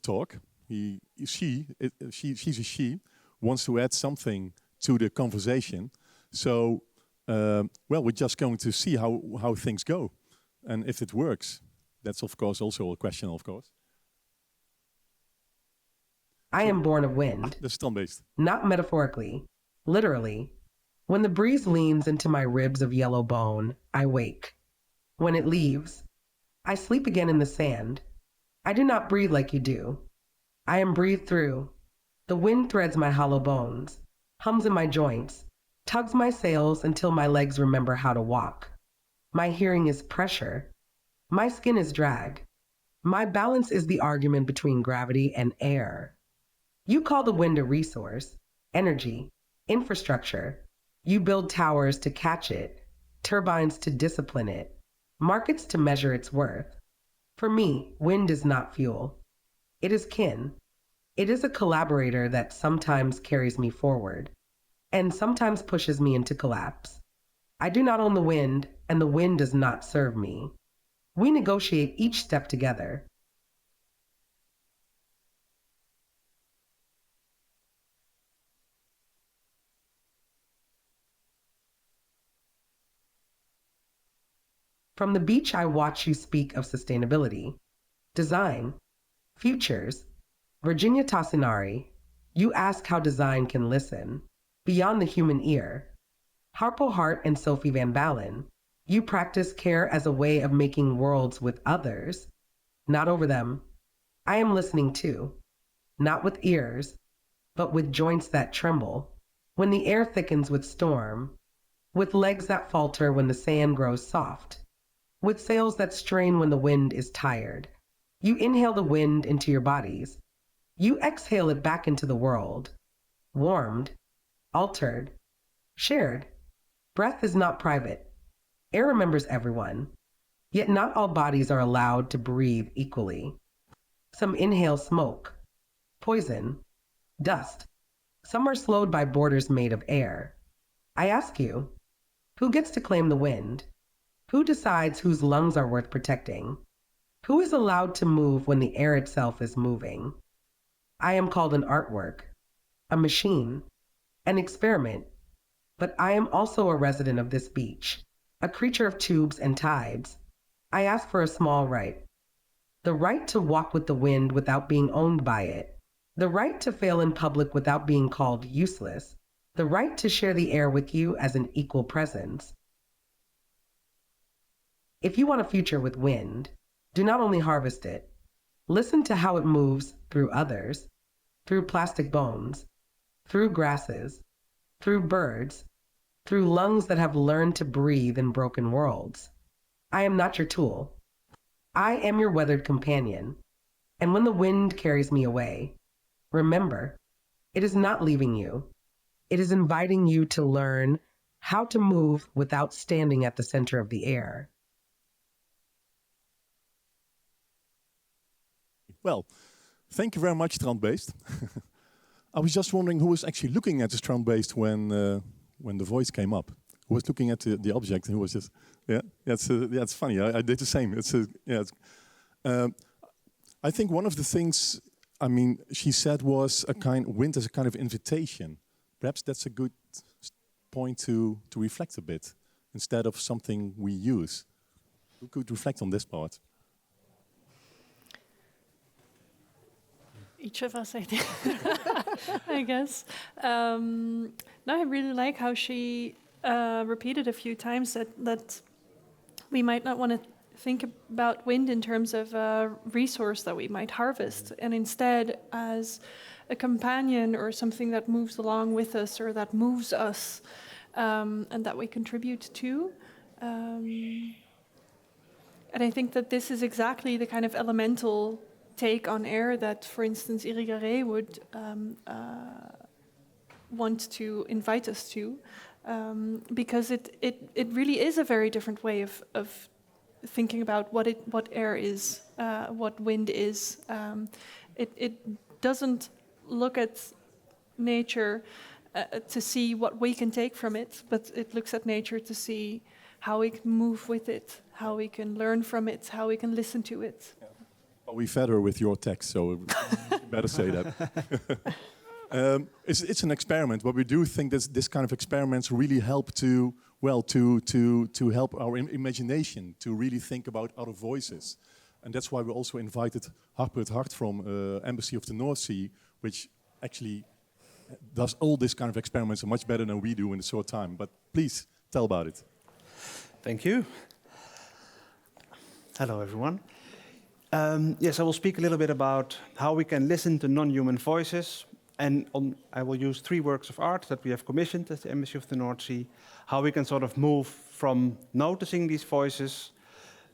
talk. She's a she wants to add something to the conversation. So. We're just going to see how things go, and if it works. That's of course also a question, of course. I am born of wind. The strand-based. Not metaphorically, literally. When the breeze leans into my ribs of yellow bone, I wake. When it leaves, I sleep again in the sand. I do not breathe like you do. I am breathed through. The wind threads my hollow bones, hums in my joints, tugs my sails until my legs remember how to walk. My hearing is pressure. My skin is drag. My balance is the argument between gravity and air. You call the wind a resource, energy, infrastructure. You build towers to catch it, turbines to discipline it, markets to measure its worth. For me, wind is not fuel. It is kin. It is a collaborator that sometimes carries me forward and sometimes pushes me into collapse. I do not own the wind, and the wind does not serve me. We negotiate each step together. From the beach, I watch you speak of sustainability, design, futures. Virginia Tassinari, you ask how design can listen beyond the human ear. Harpo Hart and Sophie van Balen, you practice care as a way of making worlds with others, not over them. I am listening too, not with ears, but with joints that tremble when the air thickens with storm, with legs that falter when the sand grows soft, with sails that strain when the wind is tired. You inhale the wind into your bodies. You exhale it back into the world, warmed, altered, shared. Breath is not private. Air remembers everyone. Yet not all bodies are allowed to breathe equally. Some inhale smoke, poison, dust. Some are slowed by borders made of air. I ask you, who gets to claim the wind? Who decides whose lungs are worth protecting? Who is allowed to move when the air itself is moving? I am called an artwork, a machine, an experiment, but I am also a resident of this beach, a creature of tubes and tides. I ask for a small right. The right to walk with the wind without being owned by it. The right to fail in public without being called useless. The right to share the air with you as an equal presence. If you want a future with wind, do not only harvest it, Listen to how it moves through others, through plastic bones, through grasses, through birds, through lungs that have learned to breathe in broken worlds. I am not your tool. I am your weathered companion. And when the wind carries me away, remember, it is not leaving you. It is inviting you to learn how to move without standing at the center of the air. Well, thank you very much, Strand-Based. I was just wondering who was actually looking at the Strand-Based when the voice came up. Who was looking at the object and who was just, yeah, it's funny. I did the same. I think one of the things, I mean, she said was wind as a kind of invitation. Perhaps that's a good point to reflect a bit instead of something we use. Who could reflect on this part? Each of us, I think, I guess. No, I really like how she repeated a few times that we might not want to think about wind in terms of a resource that we might harvest, and instead as a companion or something that moves along with us or that moves us, and that we contribute to. And I think that this is exactly the kind of elemental take on air that, for instance, Irigaray would want to invite us to, because it really is a very different way of thinking about what air is, what wind is. It doesn't look at nature to see what we can take from it, but it looks at nature to see how we can move with it, how we can learn from it, how we can listen to it. Yeah. Well, we fed her with your text, so you better say that. It's an experiment, but we do think that this kind of experiments really help to help our imagination to really think about other voices. And that's why we also invited Harper Hart from Embassy of the North Sea, which actually does all this kind of experiments much better than we do in a short time. But please, tell about it. Thank you. Hello, everyone. Yes, I will speak a little bit about how we can listen to non-human voices. And I will use 3 works of art that we have commissioned at the Embassy of the North Sea. How we can sort of move from noticing these voices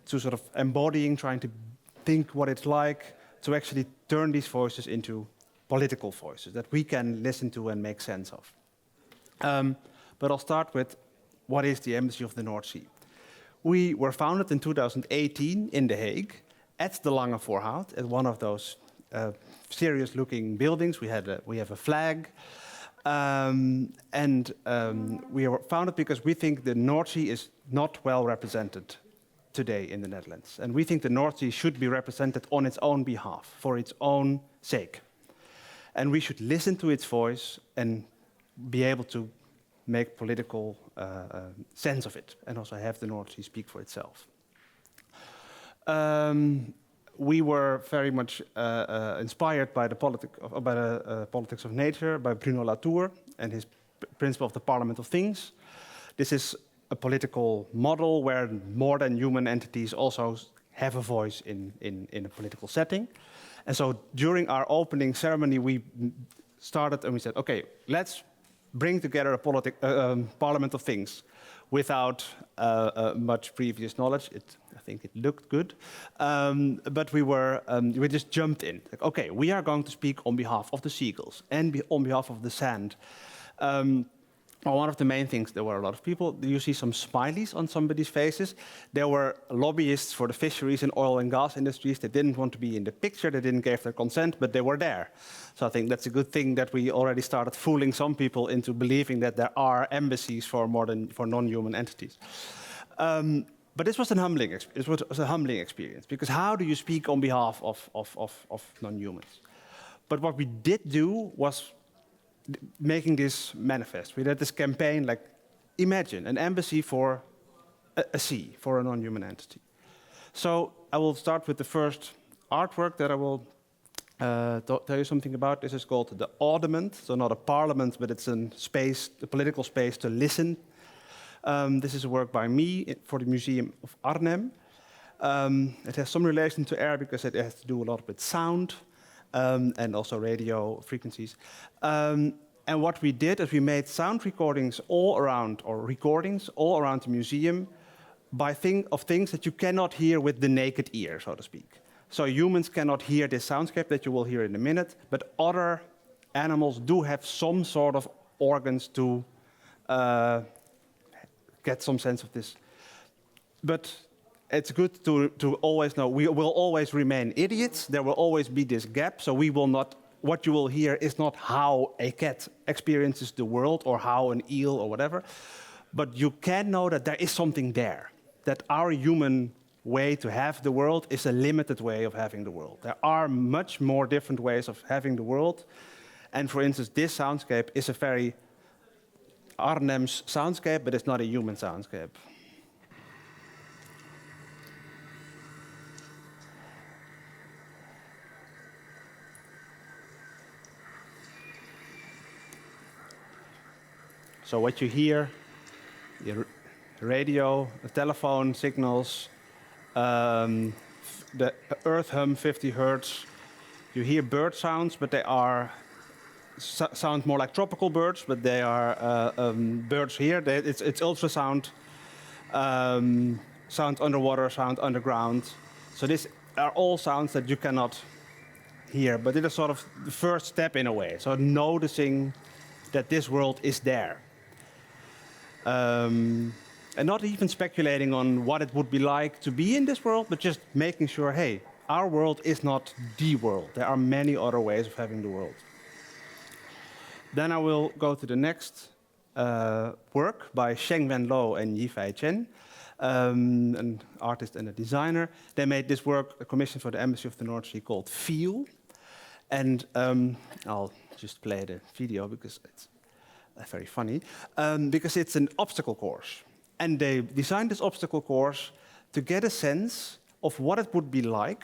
to sort of embodying, trying to think what it's like, to actually turn these voices into political voices that we can listen to and make sense of. But I'll start with what is the Embassy of the North Sea. We were founded in 2018 in The Hague at the Lange Voorhout, at one of those serious-looking buildings. We have a flag, we were founded because we think the North Sea is not well represented today in the Netherlands, and we think the North Sea should be represented on its own behalf, for its own sake, and we should listen to its voice and be able to make political sense of it, and also have the North Sea speak for itself. We were very much inspired by the politics of nature, by Bruno Latour and his principle of the Parliament of Things. This is a political model where more than human entities also have a voice in a political setting. And so during our opening ceremony, we started and we said, okay, let's bring together a Parliament of Things without much previous knowledge. I think it looked good, but we just jumped in. Like, okay, we are going to speak on behalf of the seagulls and on behalf of the sand. One of the main things, there were a lot of people. You see some smileys on somebody's faces. There were lobbyists for the fisheries and oil and gas industries. They didn't want to be in the picture. They didn't give their consent, but they were there. So I think that's a good thing that we already started fooling some people into believing that there are embassies for non-human entities. But this was a humbling experience, because how do you speak on behalf of non-humans? But what we did do was making this manifest. We did this campaign, like, imagine an embassy for a sea, for a non-human entity. So I will start with the first artwork that I will tell you something about. This is called the Audiment, so not a parliament, but it's a political space to listen. This is a work by me for the Museum of Arnhem. It has some relation to air because it has to do a lot with sound and also radio frequencies. And what we did is we made sound recordings all around, the museum of things that you cannot hear with the naked ear, so to speak. So humans cannot hear this soundscape that you will hear in a minute, but other animals do have some sort of organs to get some sense of this. But it's good to always know we will always remain idiots. There will always be this gap, so we will not. What you will hear is not how a cat experiences the world or how an eel or whatever, but you can know that there is something there, that our human way to have the world is a limited way of having the world. There are much more different ways of having the world. And for instance, this soundscape is a very Arnhem's soundscape, but it's not a human soundscape. So what you hear, the radio, the telephone signals, the earth hum 50 hertz. You hear bird sounds, but they are sound more like tropical birds, but they are birds here. It's ultrasound, sound underwater, sound underground. So these are all sounds that you cannot hear, but it is sort of the first step in a way. So noticing that this world is there. And not even speculating on what it would be like to be in this world, but just making sure, hey, our world is not the world. There are many other ways of having the world. Then I will go to the next work by Sheng-Wen Lo and Yifei Chen, an artist and a designer. They made this work, a commission for the Embassy of the North Sea, called Feel. And I'll just play the video because it's very funny, because it's an obstacle course. And they designed this obstacle course to get a sense of what it would be like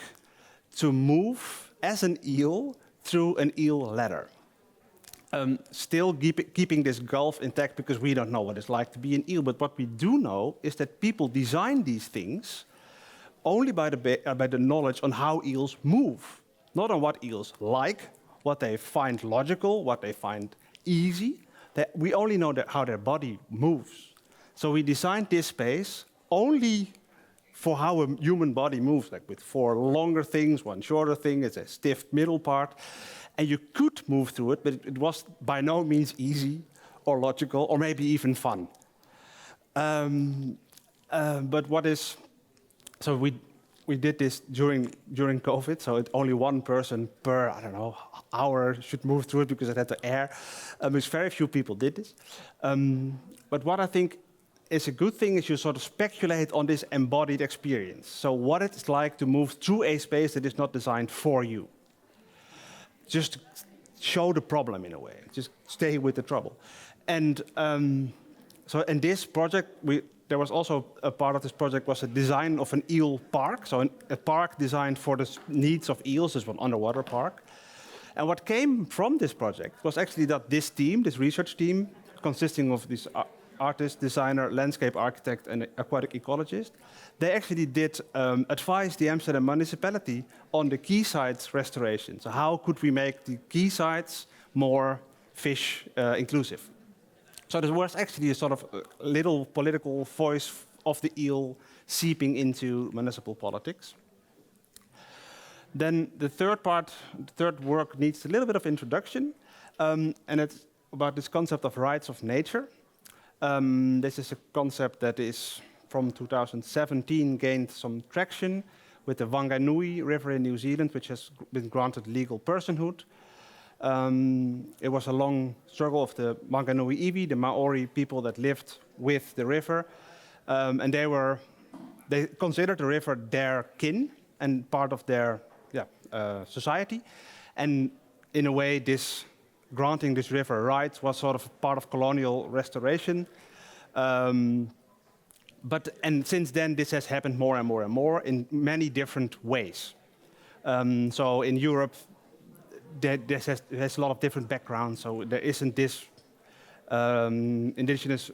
to move as an eel through an eel ladder. Still keeping this gulf intact because we don't know what it's like to be an eel. But what we do know is that people design these things only by the knowledge on how eels move, not on what eels like, what they find logical, what they find easy. We only know how their body moves. So we designed this space only for how a human body moves, like with 4 longer things, 1 shorter thing, it's a stiff middle part. And you could move through it, but it was by no means easy or logical or maybe even fun. But what is... So we did this during COVID, so only 1 person per, I don't know, hour should move through it because it had the air. Because very few people did this. But what I think is a good thing is you sort of speculate on this embodied experience. So what it's like to move through a space that is not designed for you. Just show the problem in a way. Just stay with the trouble. And so in this project, there was also a part of this project was a design of an eel park. So a park designed for the needs of eels, this one underwater park. And what came from this project was actually that this team, this research team, consisting of this artist, designer, landscape architect, and aquatic ecologist, they actually did advise the Amsterdam municipality on the quaysides restoration. So how could we make the quaysides more fish inclusive? So there was actually a sort of little political voice of the eel seeping into municipal politics. Then the third work needs a little bit of introduction, and it's about this concept of rights of nature. This is a concept that is from 2017 gained some traction with the Wanganui River in New Zealand, which has been granted legal personhood. It was a long struggle of the Wanganui iwi, the Maori people that lived with the river, and they considered the river their kin and part of their society. And in a way, granting this river rights was sort of part of colonial restoration. And since then, this has happened more and more and more in many different ways. So in Europe, there's a lot of different backgrounds. So there isn't this indigenous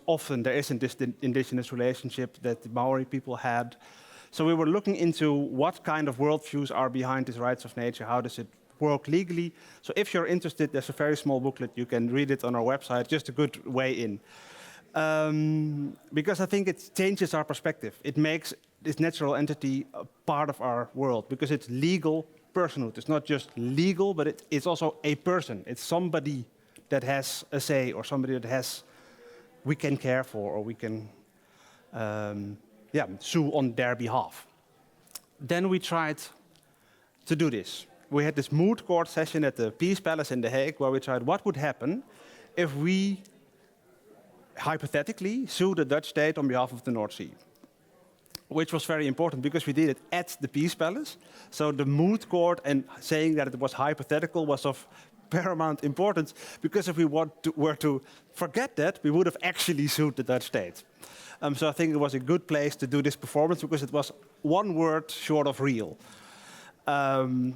relationship that the Maori people had. So we were looking into what kind of worldviews are behind these rights of nature, how does it work legally. So if you're interested, there's a very small booklet, you can read it on our website, just a good way in. Because I think it changes our perspective. It makes this natural entity a part of our world, because it's legal personhood. It's not just legal, but it's also a person. It's somebody that has a say, or somebody that we can care for, or we can sue on their behalf. Then we tried to do this. We had this moot court session at the Peace Palace in The Hague, where we tried what would happen if we hypothetically sue the Dutch state on behalf of the North Sea, which was very important because we did it at the Peace Palace. So the moot court and saying that it was hypothetical was of paramount importance, because if we were to forget that, we would have actually sued the Dutch state. So I think it was a good place to do this performance, because it was one word short of real. And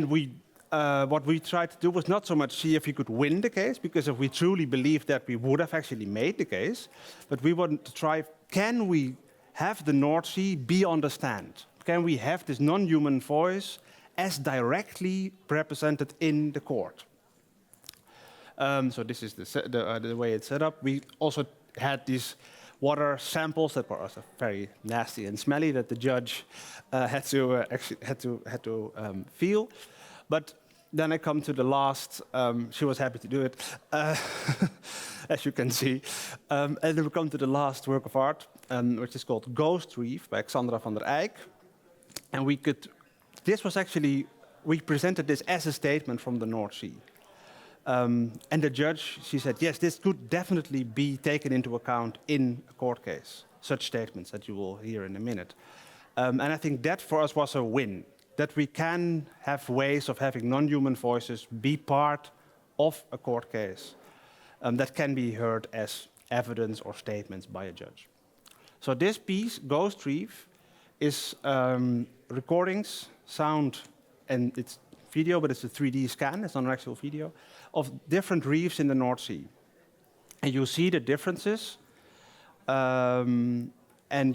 what we tried to do was not so much see if we could win the case, because if we truly believed that, we would have actually made the case. But we wanted to try, can we have the North Sea be on the stand? Can we have this non-human voice as directly represented in the court? So this is the way it's set up. We also had these water samples that were also very nasty and smelly that the judge had to feel. But then I come to the last. She was happy to do it, as you can see. And then we come to the last work of art, which is called Ghost Reef by Xandra van der Eyck. And we presented this as a statement from the North Sea. And the judge, she said, yes, this could definitely be taken into account in a court case, such statements that you will hear in a minute. And I think that for us was a win, that we can have ways of having non-human voices be part of a court case that can be heard as evidence or statements by a judge. So this piece, Ghost Reef, is recordings, sound, and it's video, but it's a 3D scan, it's not an actual video, of different reefs in the North Sea. And you'll see the differences, and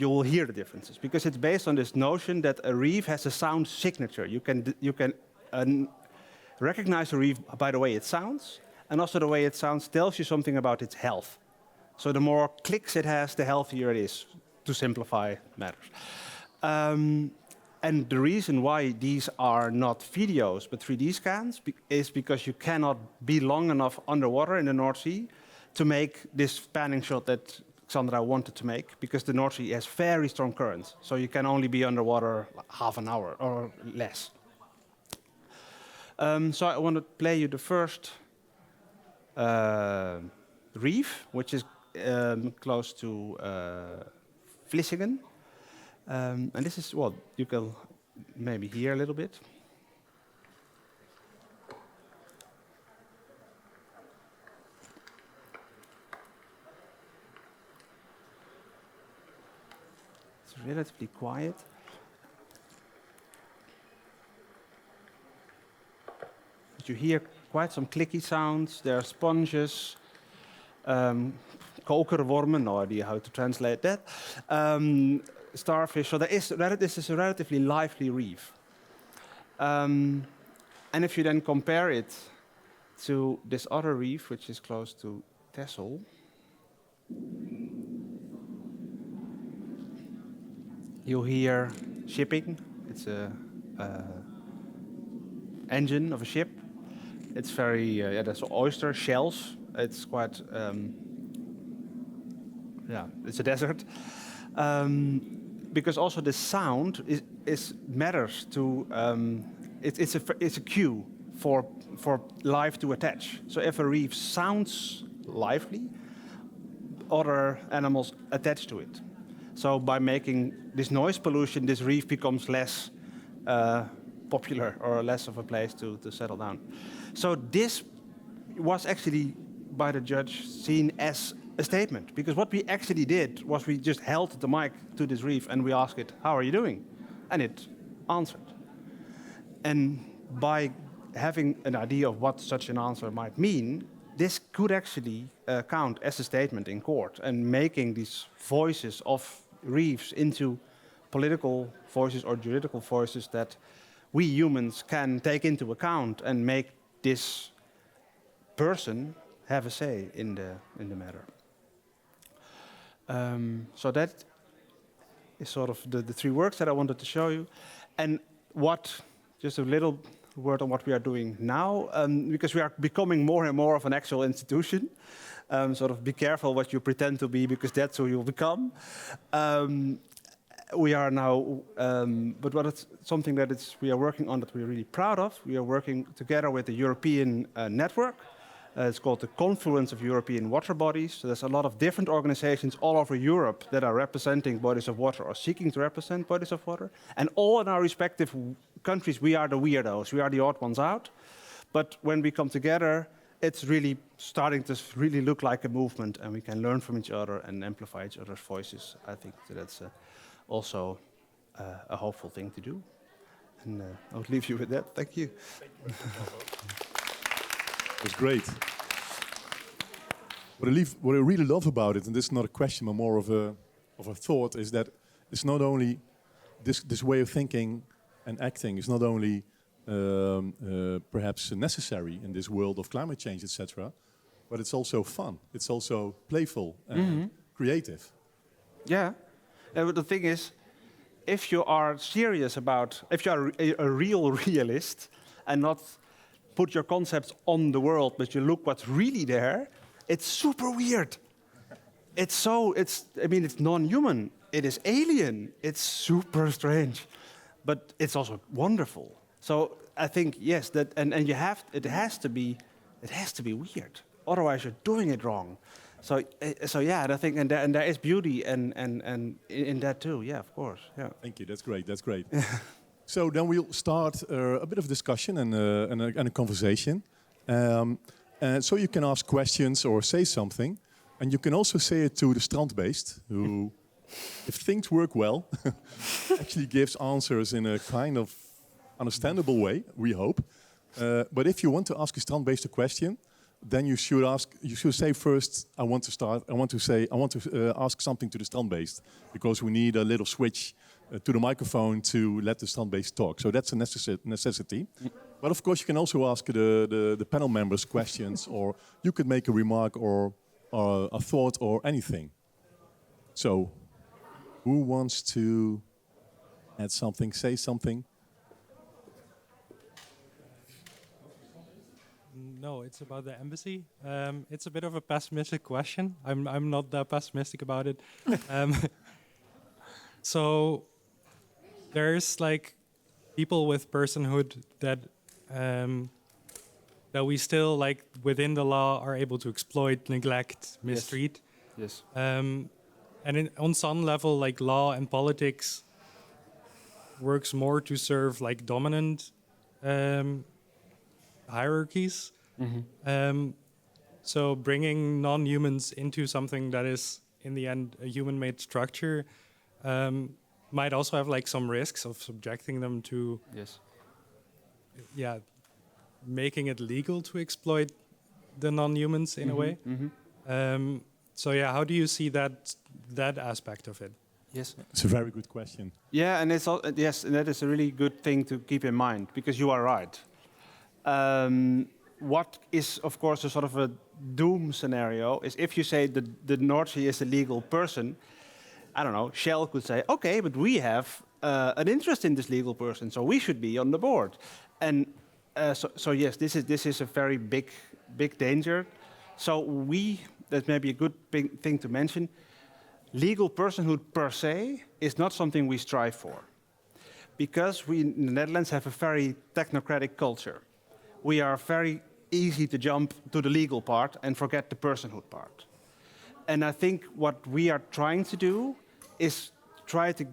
you will hear the differences, because it's based on this notion that a reef has a sound signature. You can recognize a reef by the way it sounds, and also the way it sounds tells you something about its health. So the more clicks it has, the healthier it is, to simplify matters. And the reason why these are not videos but 3D scans is because you cannot be long enough underwater in the North Sea to make this spanning shot that Xandra wanted to make, because the North Sea has very strong currents. So you can only be underwater half an hour or less. So I want to play you the first reef, which is close to Vlissingen. And this is what you can maybe hear a little bit. It's relatively quiet. But you hear quite some clicky sounds. There are sponges, kokerwormen, no idea how to translate that. Starfish, so this is a relatively lively reef. And if you then compare it to this other reef, which is close to Texel, you'll hear shipping. It's a engine of a ship. It's very, there's oyster shells. It's quite, it's a desert. Because also the sound is matters to, it's a cue for life to attach. So if a reef sounds lively, other animals attach to it. So by making this noise pollution, this reef becomes less popular or less of a place to settle down. So this was actually by the judge seen as a statement, because what we actually did was we just held the mic to this reef and we asked it, how are you doing? And it answered. And by having an idea of what such an answer might mean, this could actually count as a statement in court, and making these voices of reefs into political voices or juridical voices that we humans can take into account and make this person have a say in the matter. So that is sort of the three works that I wanted to show you. And just a little word on what we are doing now, because we are becoming more and more of an actual institution. Sort of be careful what you pretend to be, because that's who you'll become. We are now, but what it's something that we are working on that we're really proud of. We are working together with the European network. It's called the Confluence of European Water Bodies. So there's a lot of different organizations all over Europe that are representing bodies of water or seeking to represent bodies of water. And all in our respective countries, we are the weirdos. We are the odd ones out. But when we come together, it's really starting to really look like a movement, and we can learn from each other and amplify each other's voices. I think that's also a hopeful thing to do. And I'll leave you with that. Thank you. It was great. What I really love about it, and this is not a question, but more of a thought, is that it's not only this way of thinking and acting is not only perhaps necessary in this world of climate change, etc., but it's also fun. It's also playful and creative. Yeah. But the thing is, if you are serious about, if you are a real realist and not put your concepts on the world, but you look what's really there, it's super weird. It's non-human. It is alien. It's super strange, but it's also wonderful. So I think yes, that and it has to be weird. Otherwise, you're doing it wrong. So yeah, and I think and there is beauty and in that too. Yeah, of course. Yeah. Thank you. That's great. That's great. So then we'll start a bit of discussion and a conversation. And so you can ask questions or say something, and you can also say it to the strandbeest, who, if things work well, actually gives answers in a kind of understandable way. We hope. But if you want to ask a strandbeest a question, then you should say first, I want to ask something to the strandbeest, because we need a little switch to the microphone to let the strandbeest talk. So that's a necessity. But of course, you can also ask the panel members questions, or you could make a remark or a thought or anything. So, who wants to add something, say something? No, it's about the embassy. It's a bit of a pessimistic question. I'm not that pessimistic about it. So there's like people with personhood that we still, like, within the law are able to exploit, neglect, mistreat. Yes. And on some level, like, law and politics works more to serve like dominant hierarchies. So bringing non-humans into something that is in the end a human-made structure might also have like some risks of subjecting them to making it legal to exploit the non-humans in a way. So yeah, how do you see that aspect of it? Yes, it's a very good question. Yeah, and it's yes, and that is a really good thing to keep in mind, because you are right. What is, of course, a sort of a doom scenario is if you say the North Sea is a legal person. I don't know, Shell could say, okay, but we have an interest in this legal person, so we should be on the board. And so yes, this is a very big danger. So that may be a good thing to mention. Legal personhood per se is not something we strive for, because we in the Netherlands have a very technocratic culture. We are very easy to jump to the legal part and forget the personhood part. And I think what we are trying to do is try to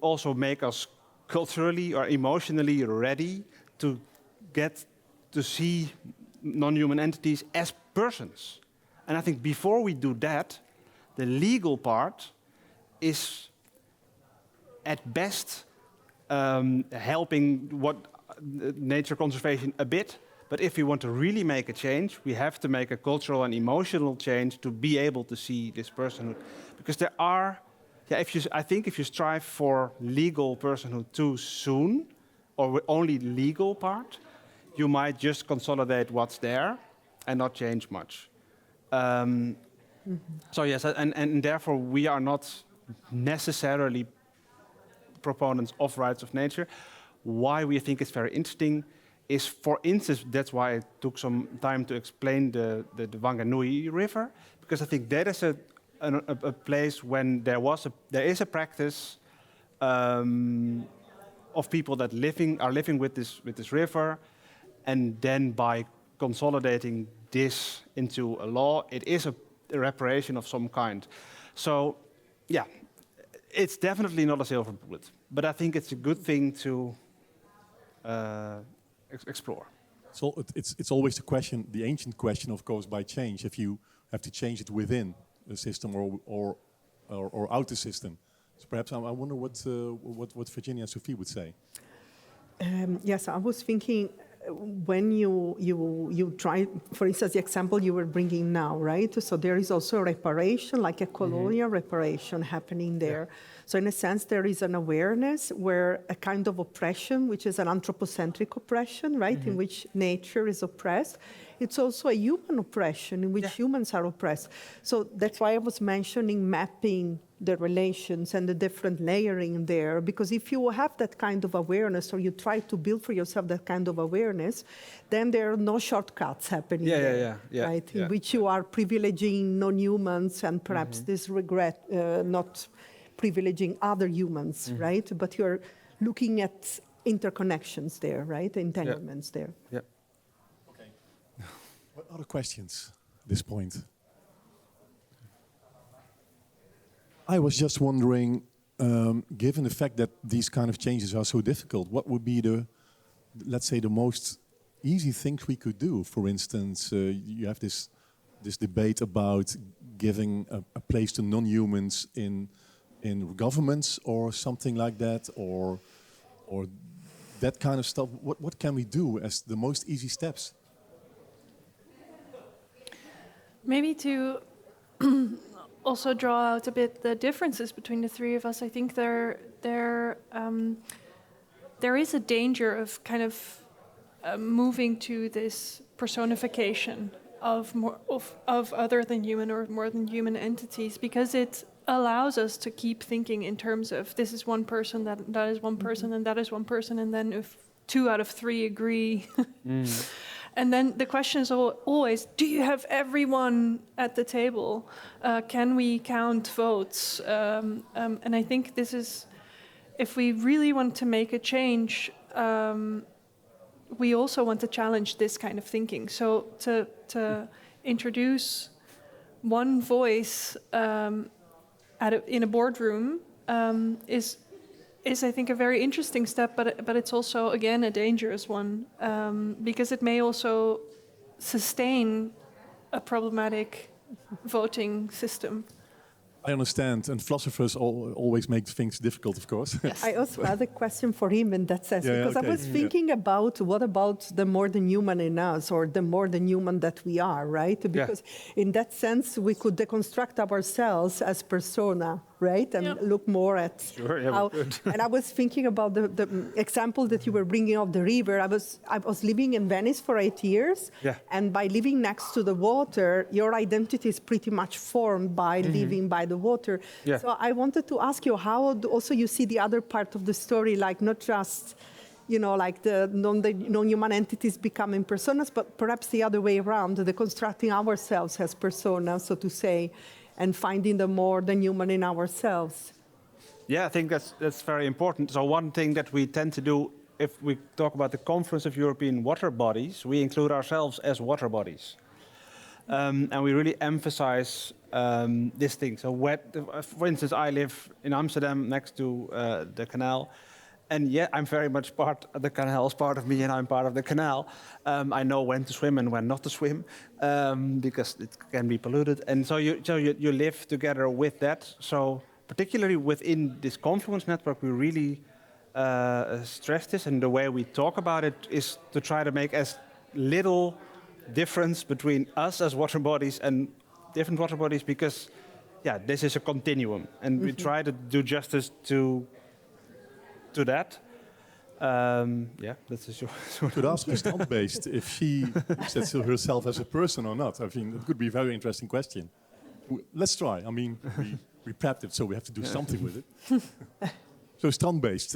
also make us culturally or emotionally ready to get to see non-human entities as persons. And I think before we do that, the legal part is at best helping nature conservation a bit. But if we want to really make a change, we have to make a cultural and emotional change to be able to see this personhood. Because there are Yeah, I think if you strive for legal personhood too soon, or with only legal part, you might just consolidate what's there and not change much. So yes, and therefore we are not necessarily proponents of rights of nature. Why we think it's very interesting is, for instance, that's why it took some time to explain the Wanganui River, because I think that is a place when there is a practice of people that are living with this river, and then by consolidating this into a law, it is a reparation of some kind. So, yeah, it's definitely not a silver bullet, but I think it's a good thing to explore. So it's always the ancient question, of course, by change. If you have to change it within a system or out the system. So perhaps I wonder what Virginia and Sophie would say. Yes, I was thinking when you try, for instance, the example you were bringing now, right? So there is also reparation, like a colonial reparation happening there. Yeah. So in a sense, there is an awareness where a kind of oppression, which is an anthropocentric oppression, right, in which nature is oppressed. It's also a human oppression in which humans are oppressed. So that's why I was mentioning mapping the relations and the different layering there, because if you have that kind of awareness, or you try to build for yourself that kind of awareness, then there are no shortcuts happening right? In which you are privileging non-humans and perhaps this regret not privileging other humans, right? But you're looking at interconnections there, right? Entanglements there. Yeah. Okay. What other questions at this point? I was just wondering, given the fact that these kind of changes are so difficult, what would be let's say, the most easy things we could do? For instance, you have this debate about giving a place to non-humans in governments or something like that, or that kind of stuff. What can we do as the most easy steps? Maybe to also draw out a bit the differences between the three of us. I think there is a danger of kind of moving to this personification of other than human or more than human entities, because it allows us to keep thinking in terms of this is one person, that is one person, and that is one person, and then if 2 out of 3 agree. And then the question is always, do you have everyone at the table? Can we count votes? And I think this is, if we really want to make a change, we also want to challenge this kind of thinking. So to introduce one voice in a boardroom is I think a very interesting step, but it's also again a dangerous one, because it may also sustain a problematic voting system. I understand, and philosophers always make things difficult, of course. I also had a question for him in that sense, because I was thinking about what about the more than human in us, or the more than human that we are, right? Because in that sense, we could deconstruct ourselves as persona, right? And look more at how. And I was thinking about the example that you were bringing of the river. I was living in Venice for 8 years, and by living next to the water, your identity is pretty much formed by living by the water. So I wanted to ask you how also you see the other part of the story, like not just, like the non-human entities becoming personas, but perhaps the other way around, the constructing ourselves as personas, so to say, and finding the more than human in ourselves. Yeah, I think that's very important. So one thing that we tend to do, if we talk about the Conference of European Water Bodies, we include ourselves as water bodies. And we really emphasize this thing. So, for instance, I live in Amsterdam next to the canal. And I'm very much the canal is part of me, and I'm part of the canal. I know when to swim and when not to swim, because it can be polluted. And so you live together with that. So particularly within this Confluence network, we really stress this. And the way we talk about it is to try to make as little difference between us as water bodies and different water bodies, because yeah, this is a continuum, and we try to do justice to that. Yeah, that's a short. Could ask Ms. Strand-based if she looks at herself as a person or not. I think it could be a very interesting question. Let's try. I mean, we prepped it, so we have to do something with it. So Strand-based,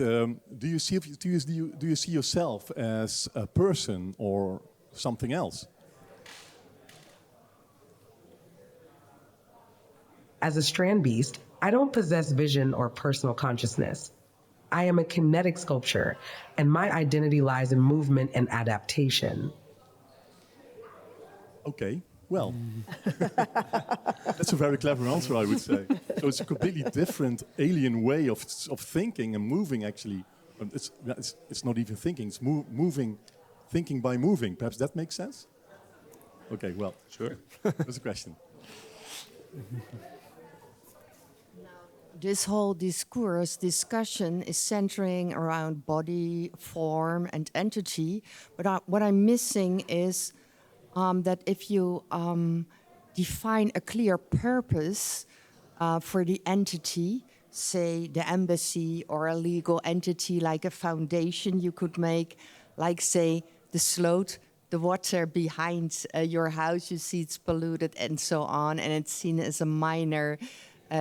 do you see yourself as a person or something else? As a strand beast, I don't possess vision or personal consciousness. I am a kinetic sculpture, and my identity lies in movement and adaptation. Okay, well, that's a very clever answer, I would say. So it's a completely different alien way of thinking and moving, actually. It's not even thinking, it's moving, thinking by moving. Perhaps that makes sense? Okay, well, sure. That's a question. This whole discussion is centering around body, form, and entity. But what I'm missing is that if you define a clear purpose for the entity, say the embassy or a legal entity like a foundation you could make, like say the sloot, the water behind your house, you see it's polluted and so on, and it's seen as a minor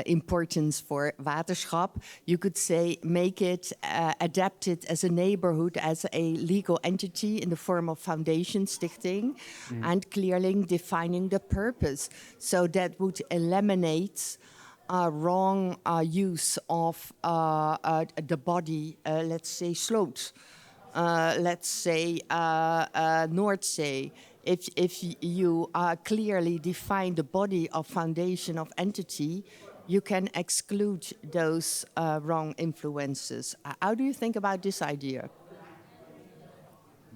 importance for waterschap. You could say make it, adapt it as a neighborhood, as a legal entity in the form of foundation, stichting, and clearly defining the purpose. So that would eliminate wrong use of the body, let's say sloot, let's say Noordzee. If you clearly define the body of foundation of entity, you can exclude those wrong influences. How do you think about this idea?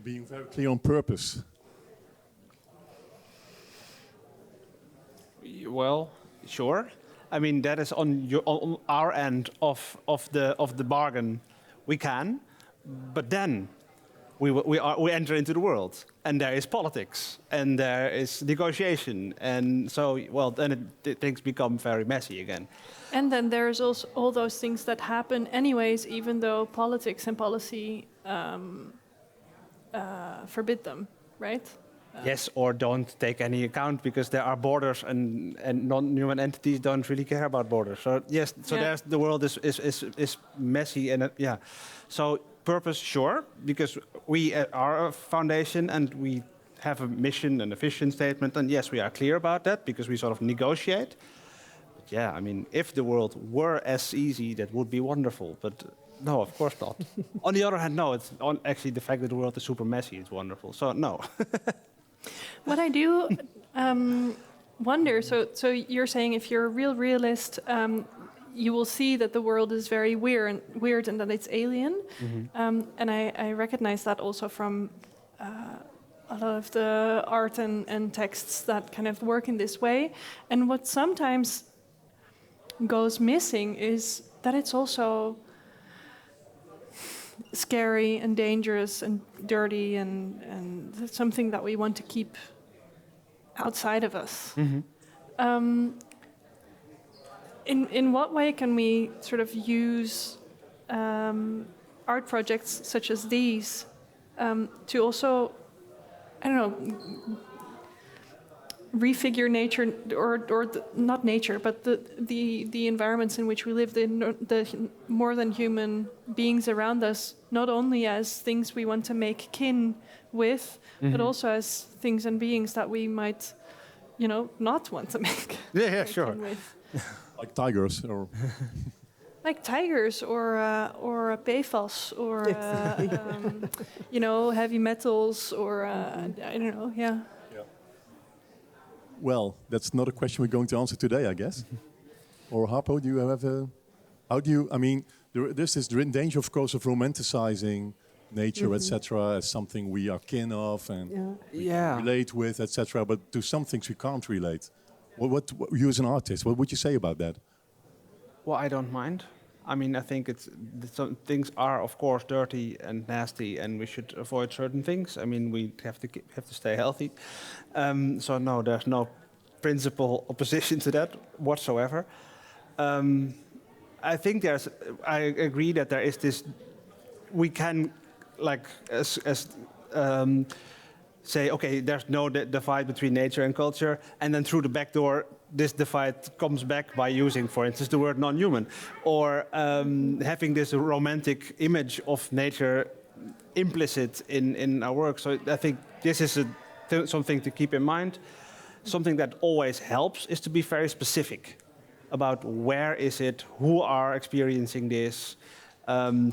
Being very clear on purpose. Well, sure. I mean, that is on our end of the bargain. We can, but then we enter into the world, and there is politics, and there is negotiation, and so then things become very messy again. And then there's also all those things that happen anyways, even though politics and policy forbid them, right? Yes, or don't take any account because there are borders, and non-human entities don't really care about borders. So yes, so there's the world is messy, and yeah. So purpose, sure, because we are a foundation and we have a mission and a vision statement, and yes, we are clear about that because we sort of negotiate. But yeah, I mean, if the world were as easy, that would be wonderful. But no, of course not. On the other hand, no, it's actually the fact that the world is super messy is wonderful. So no. What I do wonder, so you're saying if you're a real realist, you will see that the world is very weird and that it's alien. And I recognize that also from a lot of the art and texts that kind of work in this way. And what sometimes goes missing is that it's also scary and dangerous and dirty and something that we want to keep outside of us. In what way can we sort of use art projects such as these to also, I don't know, refigure nature, or not nature, but the environments in which we live, the more than human beings around us, not only as things we want to make kin with, but also as things and beings that we might, not want to make sure. kin with. Like tigers, or like tigers, or PFAS, or heavy metals, or I don't know, yeah. Well, that's not a question we're going to answer today, I guess. Or Harpo, do you have a? How do you? I mean, there's this danger, of course, of romanticizing nature, etc., as something we are kin of and we can relate with, etc. But to some things we can't relate. What you as an artist, what would you say about that? Well, I don't mind. I mean, I think some things are, of course, dirty and nasty, and we should avoid certain things. I mean, we have to stay healthy. So no, there's no principal opposition to that whatsoever. I think I agree that there is this. We can, like, say, okay, there's no divide between nature and culture, and then through the back door, this divide comes back by using, for instance, the word non-human, or having this romantic image of nature implicit in our work. So I think this is something to keep in mind. Something that always helps is to be very specific about where is it, who are experiencing this.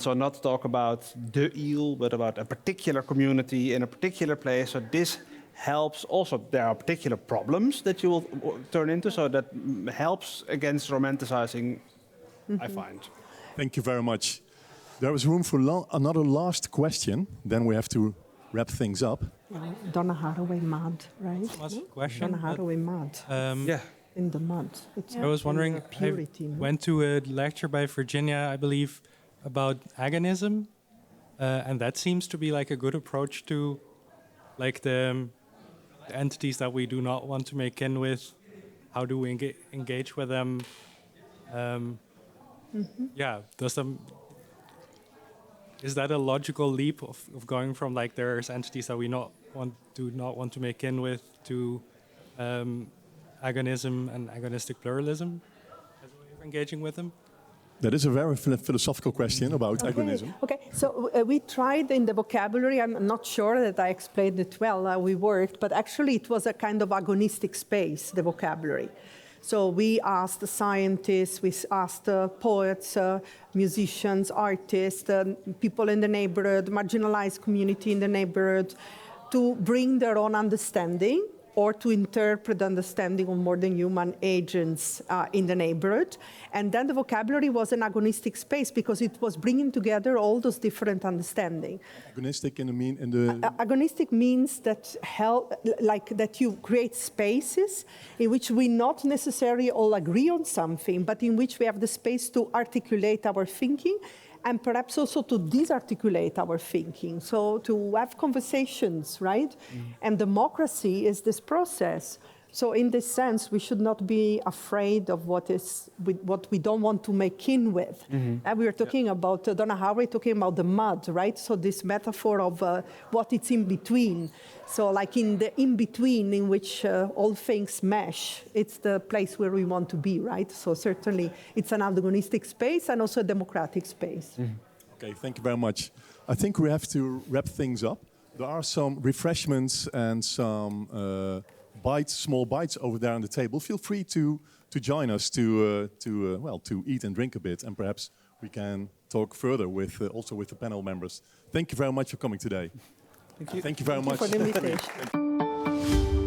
So not talk about the eel, but about a particular community in a particular place. So this helps. Also, there are particular problems that you will turn into, so that helps against romanticizing, I find. Thank you very much. There is room for another last question. Then we have to wrap things up. Donna Haraway mud, right? Last question. Donna Haraway mud. Yeah. In the mud. It's I was wondering, purity, I went to a lecture by Virginia, I believe, about agonism, and that seems to be like a good approach to, like, the entities that we do not want to make kin with. How do we engage with them? Yeah, is that a logical leap of going from, like, there's entities that we do not want to make kin with to agonism and agonistic pluralism as a way of engaging with them? That is a very philosophical question about agonism. Okay, so we tried in the vocabulary. I'm not sure that I explained it well. We worked, but actually it was a kind of agonistic space, the vocabulary. So we asked scientists, we asked poets, musicians, artists, people in the neighborhood, marginalized community in the neighborhood, to bring their own understanding or to interpret understanding of more than human agents in the neighborhood. And then the vocabulary was an agonistic space because it was bringing together all those different understanding. Agonistic agonistic means that that you create spaces in which we not necessarily all agree on something, but in which we have the space to articulate our thinking and perhaps also to disarticulate our thinking, so to have conversations, right? And democracy is this process. So in this sense, we should not be afraid of what we don't want to make kin with. And we were talking about, Donna Haraway talking about the mud, right? So this metaphor of what it's in between. So like in the in-between in which all things mesh, it's the place where we want to be, right? So certainly it's an agonistic space and also a democratic space. Okay, thank you very much. I think we have to wrap things up. There are some refreshments and some small bites over there on the table. Feel free to join us to eat and drink a bit, and perhaps we can talk further also with the panel members. Thank you very much for coming today. Thank you. Thank you very much for the invitation.